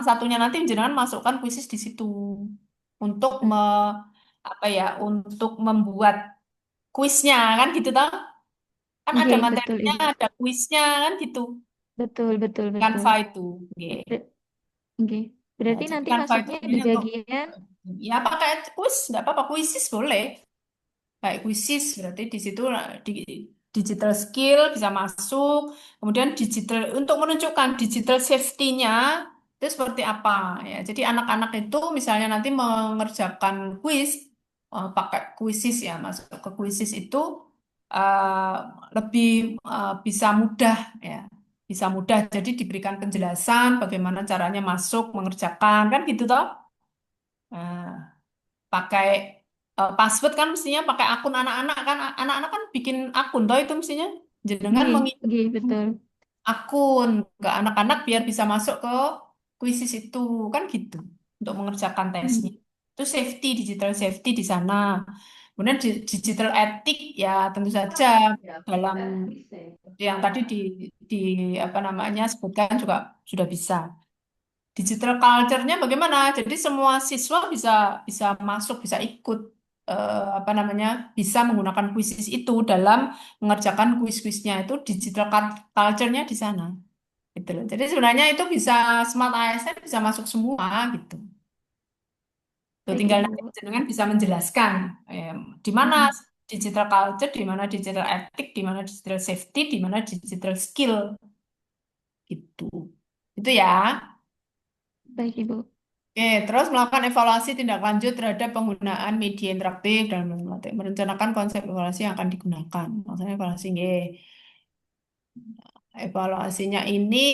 satunya nanti jangan masukkan kuisis di situ untuk apa ya? Untuk membuat kuisnya kan gitu toh. Kan ada Nggih, betul, materinya, Ibu. ada kuisnya kan gitu. Betul, betul, betul. Canva itu. Oke. Ber- Oke. Ya, Berarti jadi nanti Canva itu masuknya di sebenarnya untuk bagian ya pakai kuis, nggak apa-apa, kuisis boleh. Kayak kuisis berarti di situ di digital skill bisa masuk. Kemudian digital untuk menunjukkan digital safety-nya itu seperti apa ya. Jadi anak-anak itu misalnya nanti mengerjakan kuis pakai kuisis ya, masuk ke kuisis itu eh, lebih bisa mudah ya. Bisa mudah. Jadi diberikan penjelasan bagaimana caranya masuk mengerjakan kan gitu toh. Nah, pakai password kan mestinya pakai akun anak-anak kan anak-anak kan bikin akun toh itu mestinya jenengan mengirim betul. akun ke anak-anak biar bisa masuk ke kuisis itu kan gitu untuk mengerjakan tesnya itu safety digital safety di sana kemudian digital etik ya tentu saja dalam yang tadi di apa namanya sebutkan juga sudah bisa. Digital culture-nya bagaimana? Jadi semua siswa bisa bisa masuk, bisa ikut apa namanya, bisa menggunakan kuisis itu dalam mengerjakan kuis-kuisnya itu digital culture-nya di sana. Gitu loh. Jadi sebenarnya itu bisa smart ASN bisa masuk semua gitu. Tuh, Baik, tinggal Ibu. nanti jenengan bisa menjelaskan di mana digital culture, di mana digital etik, di mana digital safety, di mana digital skill gitu. Itu ya. Baik, Ibu. Oke, terus melakukan evaluasi tindak lanjut terhadap penggunaan media interaktif dan merencanakan konsep evaluasi yang akan digunakan. Maksudnya evaluasi, nggih. Evaluasinya ini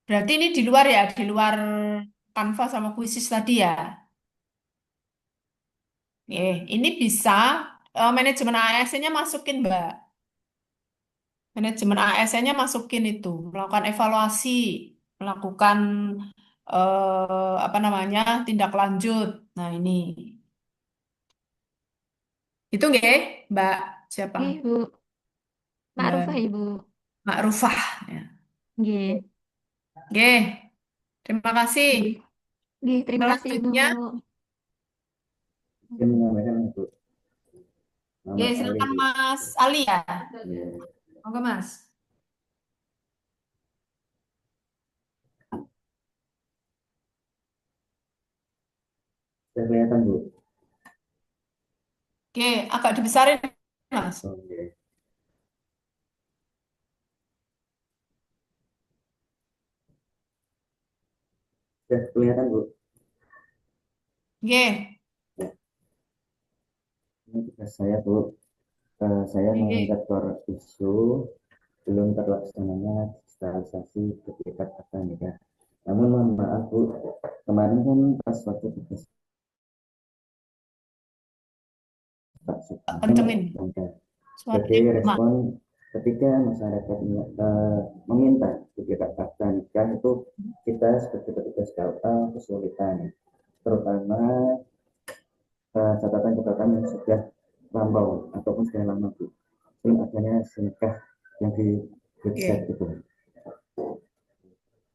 berarti ini di luar ya, di luar Canva sama kuisis tadi ya. Ini bisa manajemen ASN-nya masukin, Mbak. Manajemen ASN-nya masukin itu, melakukan evaluasi, melakukan apa namanya tindak lanjut. Nah ini. Itu nggih, Mbak siapa? Oke, Ibu. Mbak Ma'rufah, Ibu. Ma'rufah. Ya. Nggih. Nggih, terima kasih. Nggih. Nggih, terima kasih, Ibu. Selanjutnya, Saya menyampaikan itu Muhammad Ali silakan Bu. Mas Ali ya. Ya, Oke, Mas. saya kelihatan Bu. Oke, agak dibesarin, Mas. Oke. Sudah kelihatan Bu. Oke, Ini tugas saya Bu. Saya mengangkat core isu belum terlaksananya digitalisasi bertingkat akademika. Namun mohon maaf Bu, kemarin kan pas waktu tugas Pak kencengin. sebagai respon ketika masyarakat meminta bertingkat akademika itu kita sebagai petugas KUA kesulitan, terutama catatan-catatan yang sudah lampau ataupun sudah lama Bu. Belum adanya sinkah yang di website itu.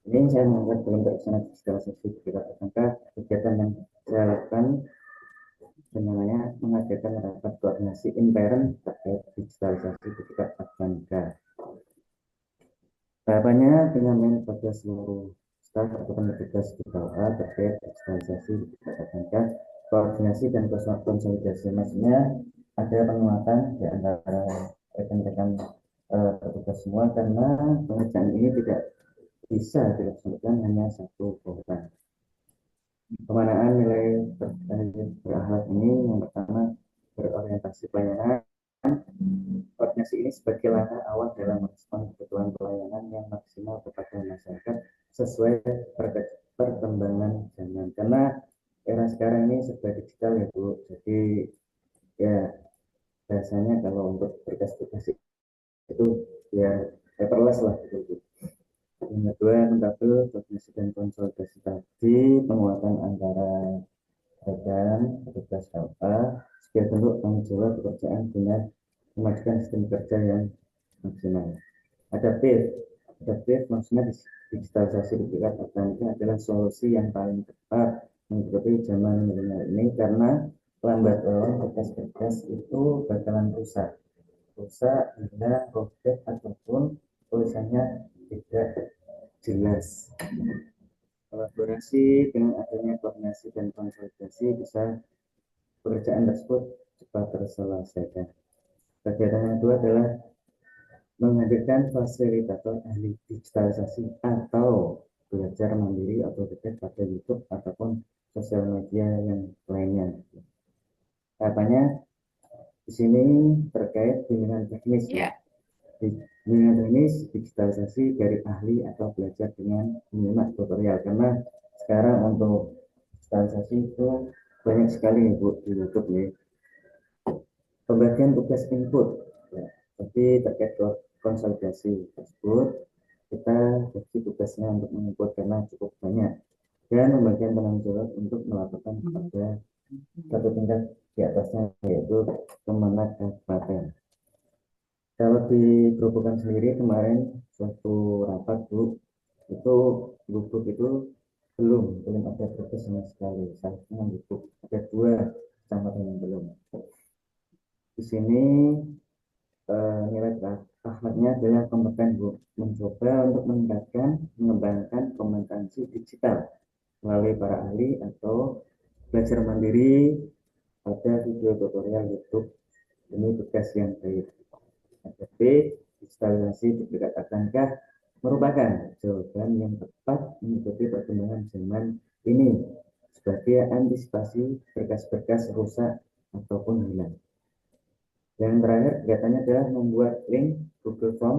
Ini saya mengangkat belum terlaksana digitalisasi bertingkat akademika. Kegiatan yang saya lakukan namanya mengadakan rapat koordinasi intern terkait digitalisasi bertingkat akademika. Harapannya penyampaian kepada seluruh staf ataupun petugas di KUA terkait digitalisasi bertingkat akademika, koordinasi dan konsolidasi, maksudnya ada penguatan di antara rekan-rekan petugas semua karena pengerjaan ini tidak bisa dilaksanakan hanya satu program. Pemanaan nilai berakhlak ini yang pertama berorientasi pelayanan. Koordinasi ini sebagai langkah awal dalam merespon kebutuhan pelayanan yang maksimal kepada masyarakat sesuai perkembangan zaman. Karena era sekarang ini serba digital ya Bu. Jadi ya biasanya kalau untuk berkas-berkas itu ya paperless lah gitu. Yang kedua, mentabel koordinasi dan konsolidasi tadi, penguatan antara rekan petugas KUA sebagai bentuk tanggung jawab pekerjaan guna memajukan sistem kerja yang maksimal. Adaptif maksudnya digitalisasi di tingkat akademika adalah solusi yang paling tepat mengikuti zaman milenial ini karena lambat laun berkas-berkas itu bakalan rusak. rusak, hilang, robek, ataupun tulisannya tidak jelas. Kolaborasi dengan adanya koordinasi dan konsolidasi bisa pekerjaan tersebut cepat terselesaikan. Kegiatan yang kedua adalah menghadirkan fasilitator ahli digitalisasi atau belajar mandiri atau otodidak pada YouTube ataupun sosial media yang lainnya. Tahapannya di sini terkait bimbingan teknis ya. Bimbingan teknis digitalisasi dari ahli atau belajar dengan menyimak tutorial, karena sekarang untuk digitalisasi itu banyak sekali Bu di YouTube ya. Pembagian tugas input ya. Tapi terkait konsolidasi tersebut kita bagi tugasnya untuk menginput karena cukup banyak, dan pembagian tanggung jawab untuk melakukan kepada satu tingkat di atasnya, yaitu Kemenag Kabupaten. Kalau di Grobogan sendiri kemarin suatu rapat Bu, itu gubuk itu belum ada progres sama sekali. Seharusnya gubuk ada 2 kecamatan yang belum. Di sini nilai rahmatnya adalah kompeten Bu, mencoba untuk meningkatkan, mengembangkan kompetensi digital melalui para ahli atau belajar mandiri pada video tutorial YouTube. Ini tugas yang baik. Tapi digitalisasi dikatankah merupakan jawaban yang tepat mengikuti perkembangan zaman ini sebagai antisipasi berkas-berkas rusak ataupun hilang. Yang terakhir, kegiatannya adalah membuat link Google Form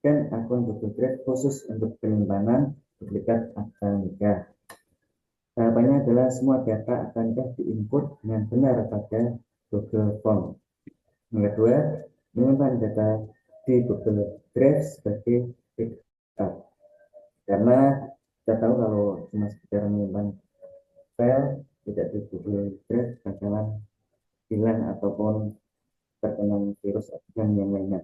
dan akun Google Drive khusus untuk penyimpanan duplikat akta nikah. Tahapannya adalah semua data akta nikah diinput dengan benar pada Google Form. Yang kedua, menyimpan data di Google Drive sebagai backup. Karena kita tahu kalau cuma sekedar menyimpan file tidak di Google Drive bakalan hilang ataupun terkena virus dan yang lainnya.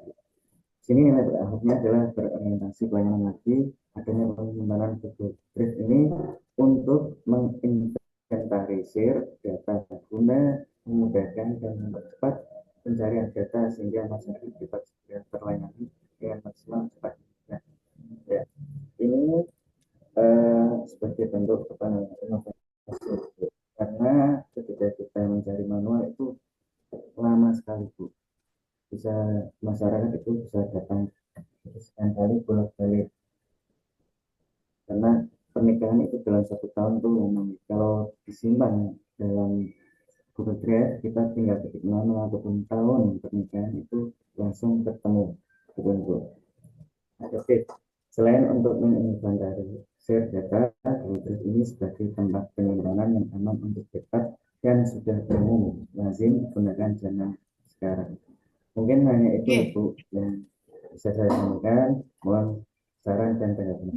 Sini nilai berikutnya adalah berorientasi pelayanan lagi, adanya penyimpanan Google Drive ini untuk menginventarisir data guna memudahkan dan mempercepat pencarian data sehingga masyarakat dapat segera terlayani dengan maksimal cepat. Nah, ya, ini sebagai bentuk inovasi, karena ketika kita mencari manual itu lama sekali Bu. Bisa masyarakat itu bisa datang sekian kali bolak-balik, karena pernikahan itu dalam 1 tahun tuh memang kalau disimpan dalam Google Drive kita tinggal ketik nama ataupun tahun pernikahan itu langsung ketemu gitu. Oke, selain untuk menginventarisir data, Google Drive ini sebagai tempat penyimpanan yang aman untuk backup dan sudah umum lazim digunakan zaman sekarang. Mungkin hanya itu Bu yang bisa saya sampaikan. Mohon saran dan tanggapan.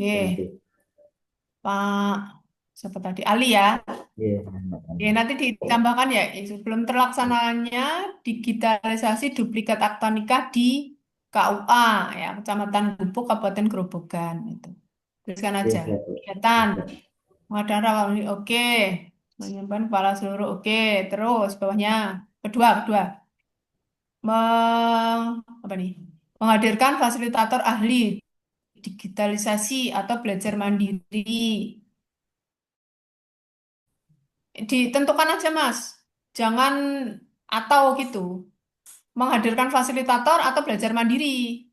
Pak siapa tadi? Ali ya. Ya, nanti ditambahkan ya, sebelum terlaksananya digitalisasi duplikat akta nikah di KUA ya, Kecamatan Gubuk, Kabupaten Grobogan itu. Tuliskan aja. Kegiatan mengadakan oke, menyimpan kepala seluruh oke, terus bawahnya kedua apa nih? Menghadirkan fasilitator ahli digitalisasi atau belajar mandiri. Ditentukan aja Mas, jangan atau gitu. Menghadirkan fasilitator atau belajar mandiri.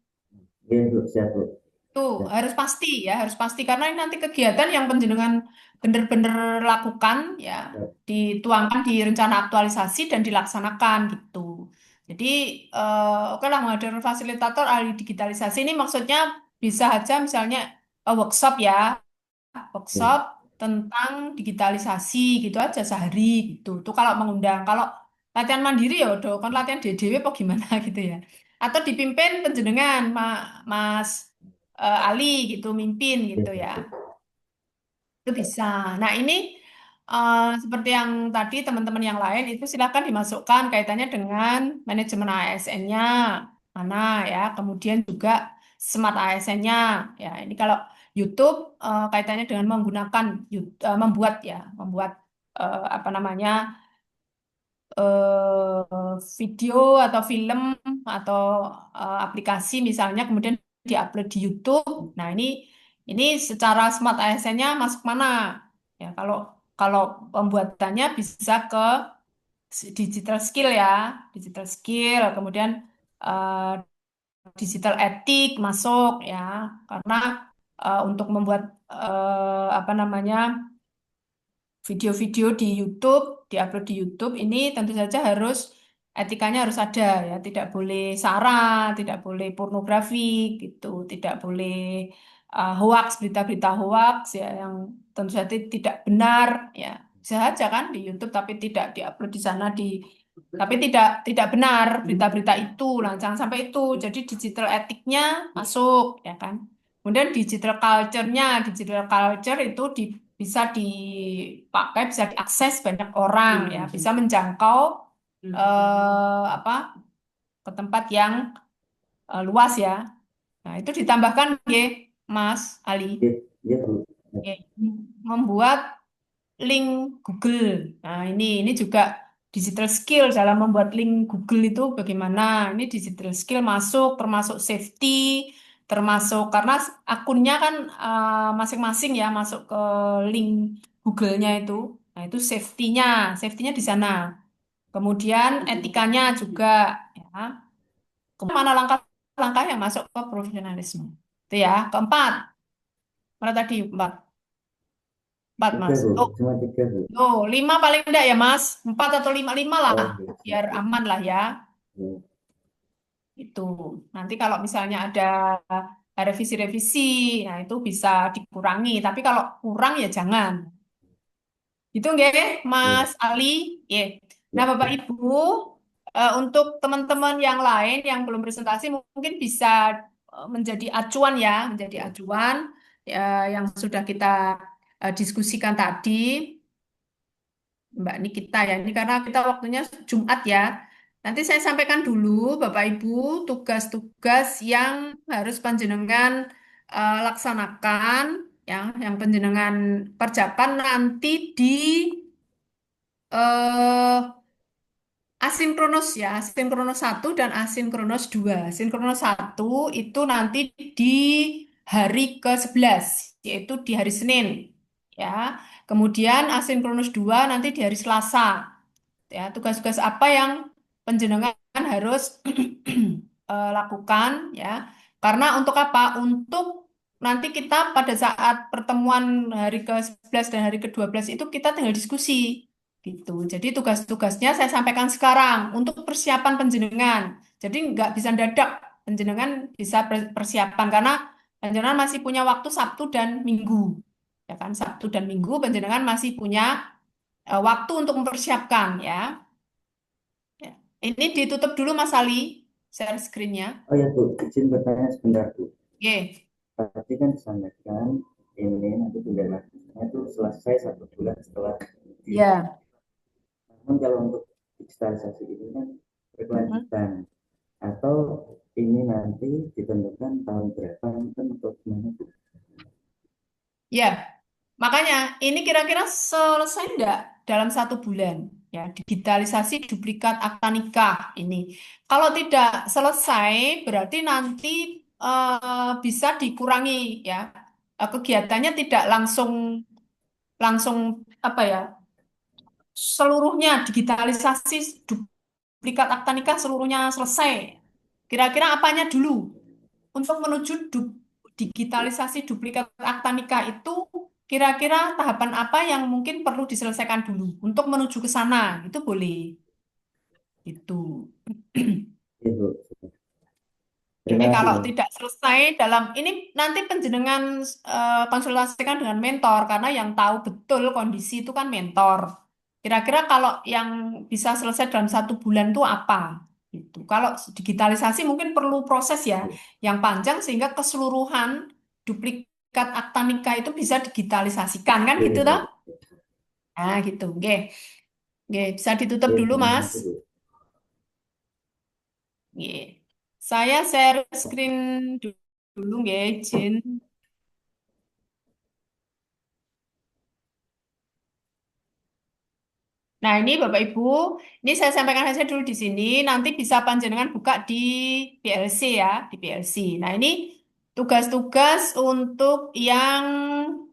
Tuh harus pasti ya, harus pasti karena ini nanti kegiatan yang penjenengan benar-benar lakukan ya, dituangkan di rencana aktualisasi dan dilaksanakan gitu. Jadi oke lah, menghadirkan fasilitator ahli digitalisasi ini maksudnya bisa aja misalnya workshop ya, workshop tentang digitalisasi gitu aja sehari gitu. Tuh kalau mengundang, kalau latihan mandiri ya udah kan latihan DDW apa gimana gitu ya. Atau dipimpin penjenengan Mas Ali gitu, mimpin gitu ya. Itu bisa. Nah, ini seperti yang tadi teman-teman yang lain itu silakan dimasukkan kaitannya dengan manajemen ASN-nya mana ya, kemudian juga smart ASN-nya ya. Ini kalau YouTube kaitannya dengan menggunakan membuat apa namanya video atau film atau aplikasi misalnya kemudian diupload di YouTube. Nah, ini secara Smart ASN-nya masuk mana? Ya, kalau kalau pembuatannya bisa ke digital skill ya, digital skill, kemudian eh, digital etik masuk ya, karena untuk membuat apa namanya video-video di YouTube, diupload di YouTube ini tentu saja harus etikanya harus ada ya, tidak boleh sara, tidak boleh pornografi gitu, tidak boleh hoax, berita-berita hoax ya yang tentu saja tidak benar ya. Bisa saja kan di YouTube tapi tidak diupload di sana tapi tidak benar berita-berita itu. Nah, jangan sampai itu. Jadi digital etiknya masuk ya kan. Kemudian digital culture itu bisa dipakai, bisa diakses banyak orang ya, bisa menjangkau apa ke tempat yang luas ya. Nah, itu ditambahkan ya, Mas Ali, Iya, iya, Bu. ya, membuat link Google. Nah, ini juga digital skill dalam membuat link Google itu bagaimana. Ini digital skill masuk termasuk safety, termasuk karena akunnya kan masing-masing ya masuk ke link Google-nya itu. Nah, itu safety-nya di sana. Kemudian etikanya juga ya. Kemudian mana langkah-langkah yang masuk ke profesionalisme. Itu ya. Keempat, mana tadi? Empat. Empat, Tiga, Mas. Bu. Oh, Cuma tiga, Bu. oh, lima paling enggak ya, Mas? Empat atau lima, lima lah, Oh, iya, biar siap, Bu. aman lah ya. Iya. Itu. Nanti kalau misalnya ada revisi-revisi, nah itu bisa dikurangi. Tapi kalau kurang ya jangan. Itu nggak, Iya. Mas Ali? Ya. Nah, Iya. Bapak Ibu, untuk teman-teman yang lain yang belum presentasi mungkin bisa menjadi acuan ya, menjadi acuan ya, yang sudah kita diskusikan tadi. Mbak Nikita ya. Ini karena kita waktunya Jumat ya. Nanti saya sampaikan dulu Bapak Ibu tugas-tugas yang harus panjenengan laksanakan ya, yang panjenengan kerjakan nanti di eh, asinkronus ya, asinkronus satu dan asinkronus 2. Asinkronus satu itu nanti di hari ke-11, yaitu di hari Senin. Ya. Kemudian asinkronus 2 nanti di hari Selasa. Ya, tugas-tugas apa yang penjenengan harus lakukan ya. Karena untuk apa? Untuk nanti kita pada saat pertemuan hari ke-11 dan hari ke-12 itu kita tinggal diskusi gitu. Jadi tugas-tugasnya saya sampaikan sekarang untuk persiapan penjenengan. Jadi nggak bisa dadak, penjenengan bisa persiapan karena penjenengan masih punya waktu Sabtu dan Minggu. Ya kan, Sabtu dan Minggu penjenengan masih punya waktu untuk mempersiapkan ya. Ya. Ini ditutup dulu Mas Ali, share screen-nya. Oh ya, Bu. Izin bertanya sebentar, Bu. Oke. Tadi kan disampaikan ini nanti penjelasannya itu selesai 1 bulan setelah di. Ya. Namun kalau untuk digitalisasi ini kan berkelanjutan atau ini nanti ditentukan tahun berapa mungkin untuk gimana, Bu? Ya, makanya ini kira-kira selesai enggak dalam 1 bulan? Ya, digitalisasi duplikat akta nikah ini. Kalau tidak selesai, berarti nanti bisa dikurangi ya. Kegiatannya tidak langsung langsung apa ya? Seluruhnya digitalisasi duplikat akta nikah seluruhnya selesai. Kira-kira apanya dulu? Untuk menuju digitalisasi duplikat akta nikah itu kira-kira tahapan apa yang mungkin perlu diselesaikan dulu untuk menuju ke sana itu boleh itu. Ibu, Oke, terima kalau kasih. tidak selesai dalam ini nanti penjenengan konsultasikan dengan mentor karena yang tahu betul kondisi itu kan mentor. Kira-kira kalau yang bisa selesai dalam 1 bulan itu apa? Gitu. Kalau digitalisasi mungkin perlu proses ya yang panjang sehingga keseluruhan duplikat akta nikah itu bisa digitalisasikan kan Oke, gitu Bu. toh? Nah gitu. Oke. Oke, bisa ditutup Oke, dulu terima Mas. kasih, Bu. Oke. Saya share screen dulu nggih, izin. Nah, ini Bapak Ibu, ini saya sampaikan saja dulu di sini. Nanti bisa panjenengan buka di PLC ya, di PLC. Nah, ini tugas-tugas untuk yang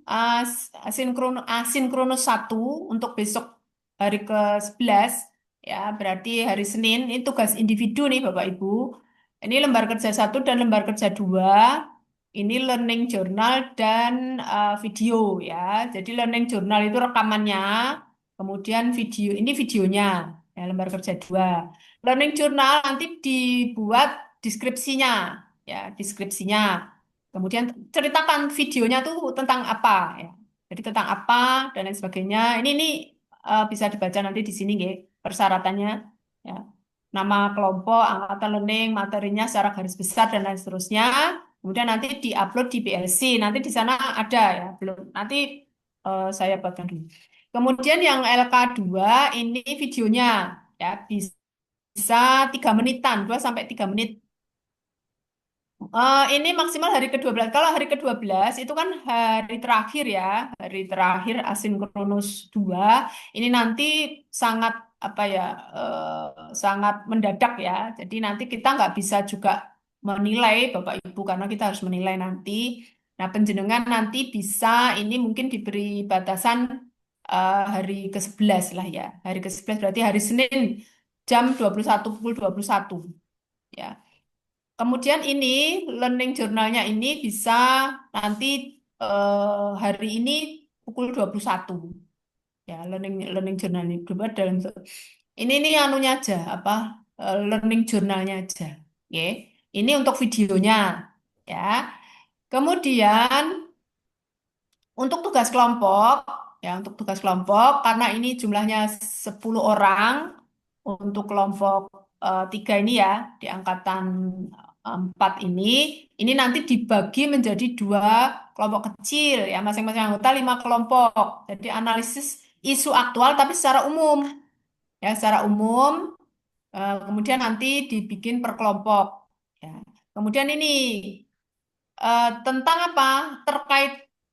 asinkronus 1 untuk besok hari ke-11 ya, berarti hari Senin. Ini tugas individu nih Bapak Ibu. Ini lembar kerja 1 dan lembar kerja 2. Ini learning journal dan video ya. Jadi learning journal itu rekamannya. Kemudian ini videonya, ya, lembar kerja 2. Learning journal nanti dibuat deskripsinya, ya, deskripsinya. Kemudian ceritakan videonya tuh tentang apa, ya. Jadi tentang apa dan lain sebagainya. Ini bisa dibaca nanti di sini, ya, persyaratannya, ya. Nama kelompok, angkatan learning, materinya secara garis besar dan lain seterusnya. Kemudian nanti diupload di PLC. Nanti di sana ada ya, belum. Nanti saya buatkan dulu. Kemudian yang LK2 ini videonya ya bisa 3 menitan, 2 sampai 3 menit. Ini maksimal hari ke-12. Kalau hari ke-12 itu kan hari terakhir ya, hari terakhir asinkronus 2. Ini nanti sangat apa ya, sangat mendadak ya. Jadi nanti kita nggak bisa juga menilai Bapak Ibu karena kita harus menilai nanti. Nah, penjenengan nanti bisa ini mungkin diberi batasan hari ke-11 lah ya. Hari ke-11 berarti hari Senin jam 21 pukul 21 ya. Kemudian ini learning journalnya ini bisa nanti hari ini pukul 21 ya, learning journal ini dibuat dalam ini anunya aja apa learning journalnya aja. Oke. Ini untuk videonya ya. Kemudian untuk tugas kelompok ya, untuk tugas kelompok karena ini jumlahnya 10 orang untuk kelompok 3 ini ya di angkatan 4 ini nanti dibagi menjadi 2 kelompok kecil ya, masing-masing anggota 5 kelompok. Jadi analisis isu aktual tapi secara umum ya, secara umum. Kemudian nanti dibikin per kelompok ya. Kemudian ini tentang apa?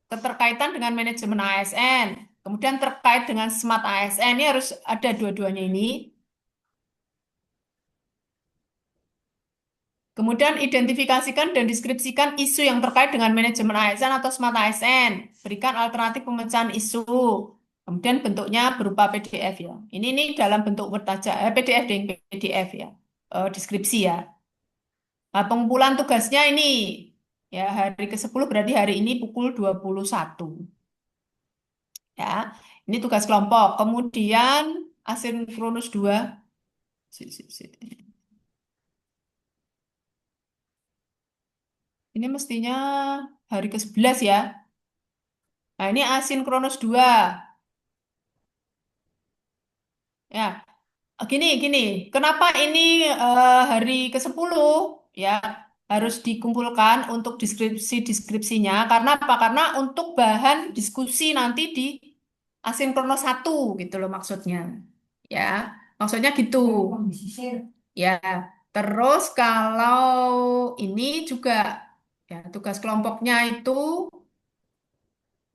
Keterkaitan dengan manajemen ASN. Kemudian terkait dengan smart ASN ini harus ada dua-duanya ini. Kemudian identifikasikan dan deskripsikan isu yang terkait dengan manajemen ASN atau smart ASN. Berikan alternatif pemecahan isu. Kemudian bentuknya berupa PDF ya. Ini dalam bentuk Word aja, PDF dan PDF ya. Deskripsi ya. Nah, pengumpulan tugasnya ini ya hari ke-10 berarti hari ini pukul 21. Ya. Ini tugas kelompok. Kemudian asinkronus 2. Ini mestinya hari ke-11 ya. Nah, ini asinkronus 2. Ya. Gini. Kenapa ini hari ke-10 ya harus dikumpulkan untuk deskripsinya? Karena apa? Karena untuk bahan diskusi nanti di asinkronus 1 gitu loh maksudnya. Ya, maksudnya gitu. Ya. Terus kalau ini juga ya tugas kelompoknya itu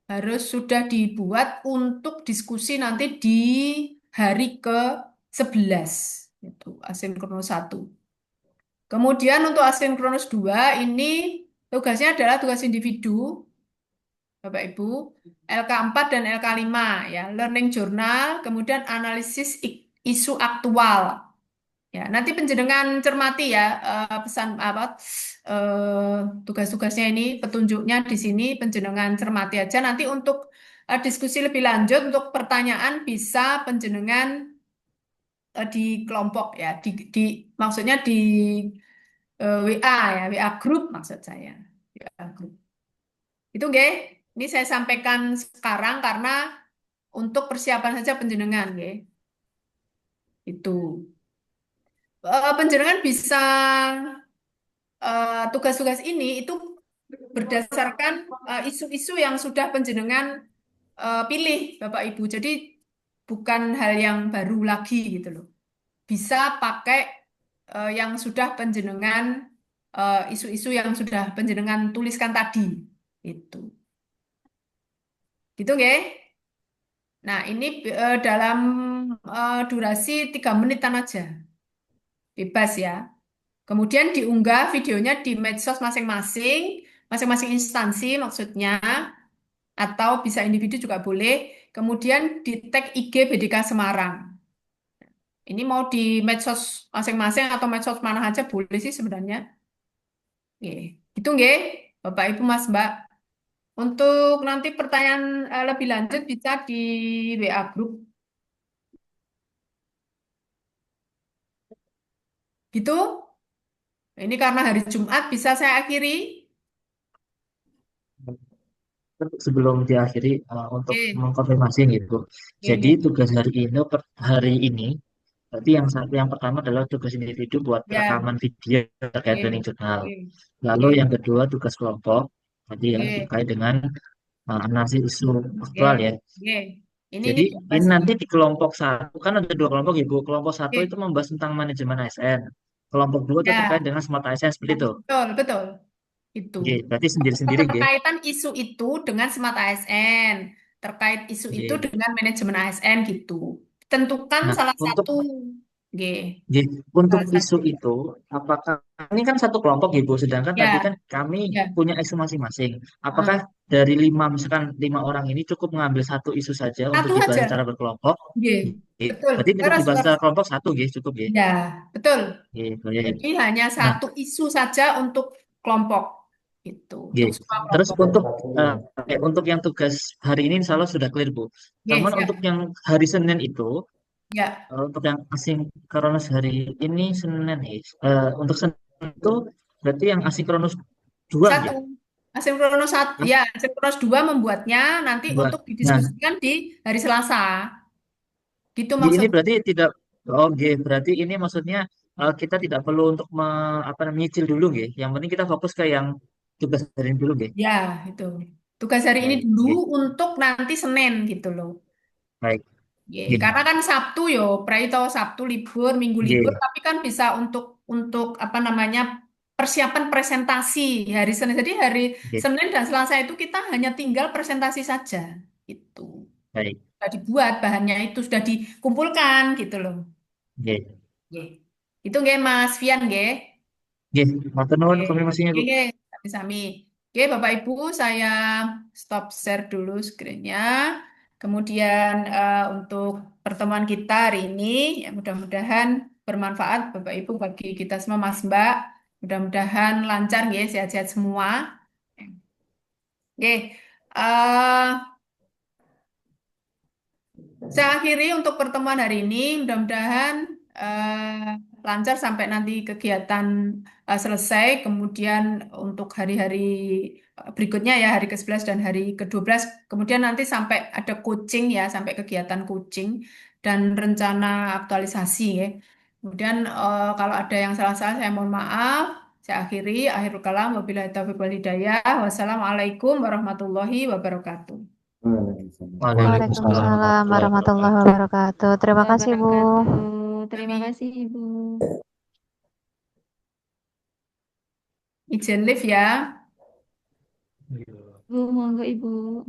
harus sudah dibuat untuk diskusi nanti di hari ke-11 itu asinkronus 1. Kemudian untuk asinkronus 2 ini tugasnya adalah tugas individu Bapak Ibu, LK4 dan LK5 ya, learning journal, kemudian analisis isu aktual. Ya, nanti penjenengan cermati ya pesan apa tugas-tugasnya ini, petunjuknya di sini penjenengan cermati aja. Nanti untuk diskusi lebih lanjut, untuk pertanyaan bisa penjenengan di kelompok ya, maksudnya di WA ya, WA grup maksud saya, WA grup. Itu nggih. Ini saya sampaikan sekarang karena untuk persiapan saja penjenengan nggih. Itu. Penjenengan bisa tugas-tugas ini itu berdasarkan isu-isu yang sudah penjenengan pilih Bapak Ibu. Jadi bukan hal yang baru lagi gitu loh. Bisa pakai yang sudah penjenengan isu-isu yang sudah penjenengan tuliskan tadi itu. Gitu nggih. Nah, ini dalam durasi 3 menitan aja, bebas ya. Kemudian diunggah videonya di medsos masing-masing, masing-masing instansi maksudnya, atau bisa individu juga boleh. Kemudian di tag IG BDK Semarang. Ini mau di medsos masing-masing atau medsos mana aja boleh sih sebenarnya. Oke, gitu nggih, Bapak Ibu Mas Mbak. Untuk nanti pertanyaan lebih lanjut bisa di WA group. Gitu. Ini karena hari Jumat bisa saya akhiri. Sebelum diakhiri untuk Oke, mengkonfirmasi gitu. oke, Jadi oke. tugas hari ini berarti yang pertama adalah tugas individu buat Ya, rekaman video terkait oke, planning jurnal. oke, Lalu oke, yang kedua tugas kelompok tadi ya oke, terkait dengan analisis isu oke, aktual ya. oke. Ini Jadi ini dibahas. nanti di kelompok satu kan ada dua kelompok ibu. Kelompok satu Oke, itu membahas tentang manajemen ASN. Kelompok dua itu terkait ya, dengan smart ASN seperti itu. betul, betul. Itu. Oke, berarti sendiri-sendiri gitu. Keterkaitan isu itu dengan Smart ASN, terkait isu itu Oke. dengan manajemen ASN gitu. Tentukan Nah, salah untuk satu. Oke, Jadi, untuk salah isu satu. itu, apakah ini kan satu kelompok Ibu, sedangkan tadi Ya, kan kami ya. punya isu masing-masing. Apakah Heeh. dari lima, misalkan 5 orang ini cukup mengambil satu isu saja untuk Satu dibahas aja. secara berkelompok? Oke, Oke. betul. Berarti untuk Terus, dibahas terus. secara kelompok satu, guys, cukup, guys. Ya, betul. Oke, boleh. Jadi hanya Nah, satu isu saja untuk kelompok. Gitu. oke. Untuk semua Terus kelompok. untuk yang tugas hari ini, insya Allah sudah clear, Bu. Oke, Namun untuk siap. yang hari Senin itu, Ya, untuk yang asinkronus hari ini Senin, untuk Senin itu berarti yang asinkronus dua, satu. gitu. Asinkronus satu, Hah? ya, asinkronus dua membuatnya nanti Buat. untuk Nah, didiskusikan di hari Selasa. Gitu ini maksud. berarti tidak. Oke, berarti ini maksudnya kita tidak perlu untuk apa namanya nyicil dulu, gitu. Yang penting kita fokus ke yang tugas hari ini dulu, gitu. Ya, itu. Tugas hari ini Baik, dulu oke. untuk nanti Senin gitu loh. Baik, Ya, oke. karena kan Sabtu yo, Praito Sabtu libur, Minggu libur, Oke, tapi kan bisa untuk apa namanya persiapan presentasi hari Senin. Jadi hari oke. Senin dan Selasa itu kita hanya tinggal presentasi saja, itu. Baik, Sudah dibuat bahannya itu sudah dikumpulkan gitu loh. oke. Oke. Itu nggih Mas Fian nggih. Oke, matur Oke, nuwun konfirmasinya, Bu. oke, sami-sami. Oke, Bapak Ibu, saya stop share dulu screen-nya. Kemudian untuk pertemuan kita hari ini, ya mudah-mudahan bermanfaat Bapak Ibu bagi kita semua, Mas Mbak. Mudah-mudahan lancar ya, sehat-sehat semua. Oke, saya akhiri untuk pertemuan hari ini. Mudah-mudahan lancar sampai nanti kegiatan selesai. Kemudian untuk hari-hari berikutnya ya, hari ke-11 dan hari ke-12. Kemudian nanti sampai ada coaching ya, sampai kegiatan coaching dan rencana aktualisasi ya. Kemudian kalau ada yang salah-salah saya mohon maaf. Saya akhiri. Akhirul kalam. Wabillahi taufiq wal hidayah. Wassalamualaikum warahmatullahi wabarakatuh. Waalaikumsalam Waalaikumsalam warahmatullahi warahmatullahi wabarakatuh. wabarakatuh. Terima kasih, Bu. Wabarakatuh. Terima kasih, Ibu. Izin live ya. Bu, monggo Ibu.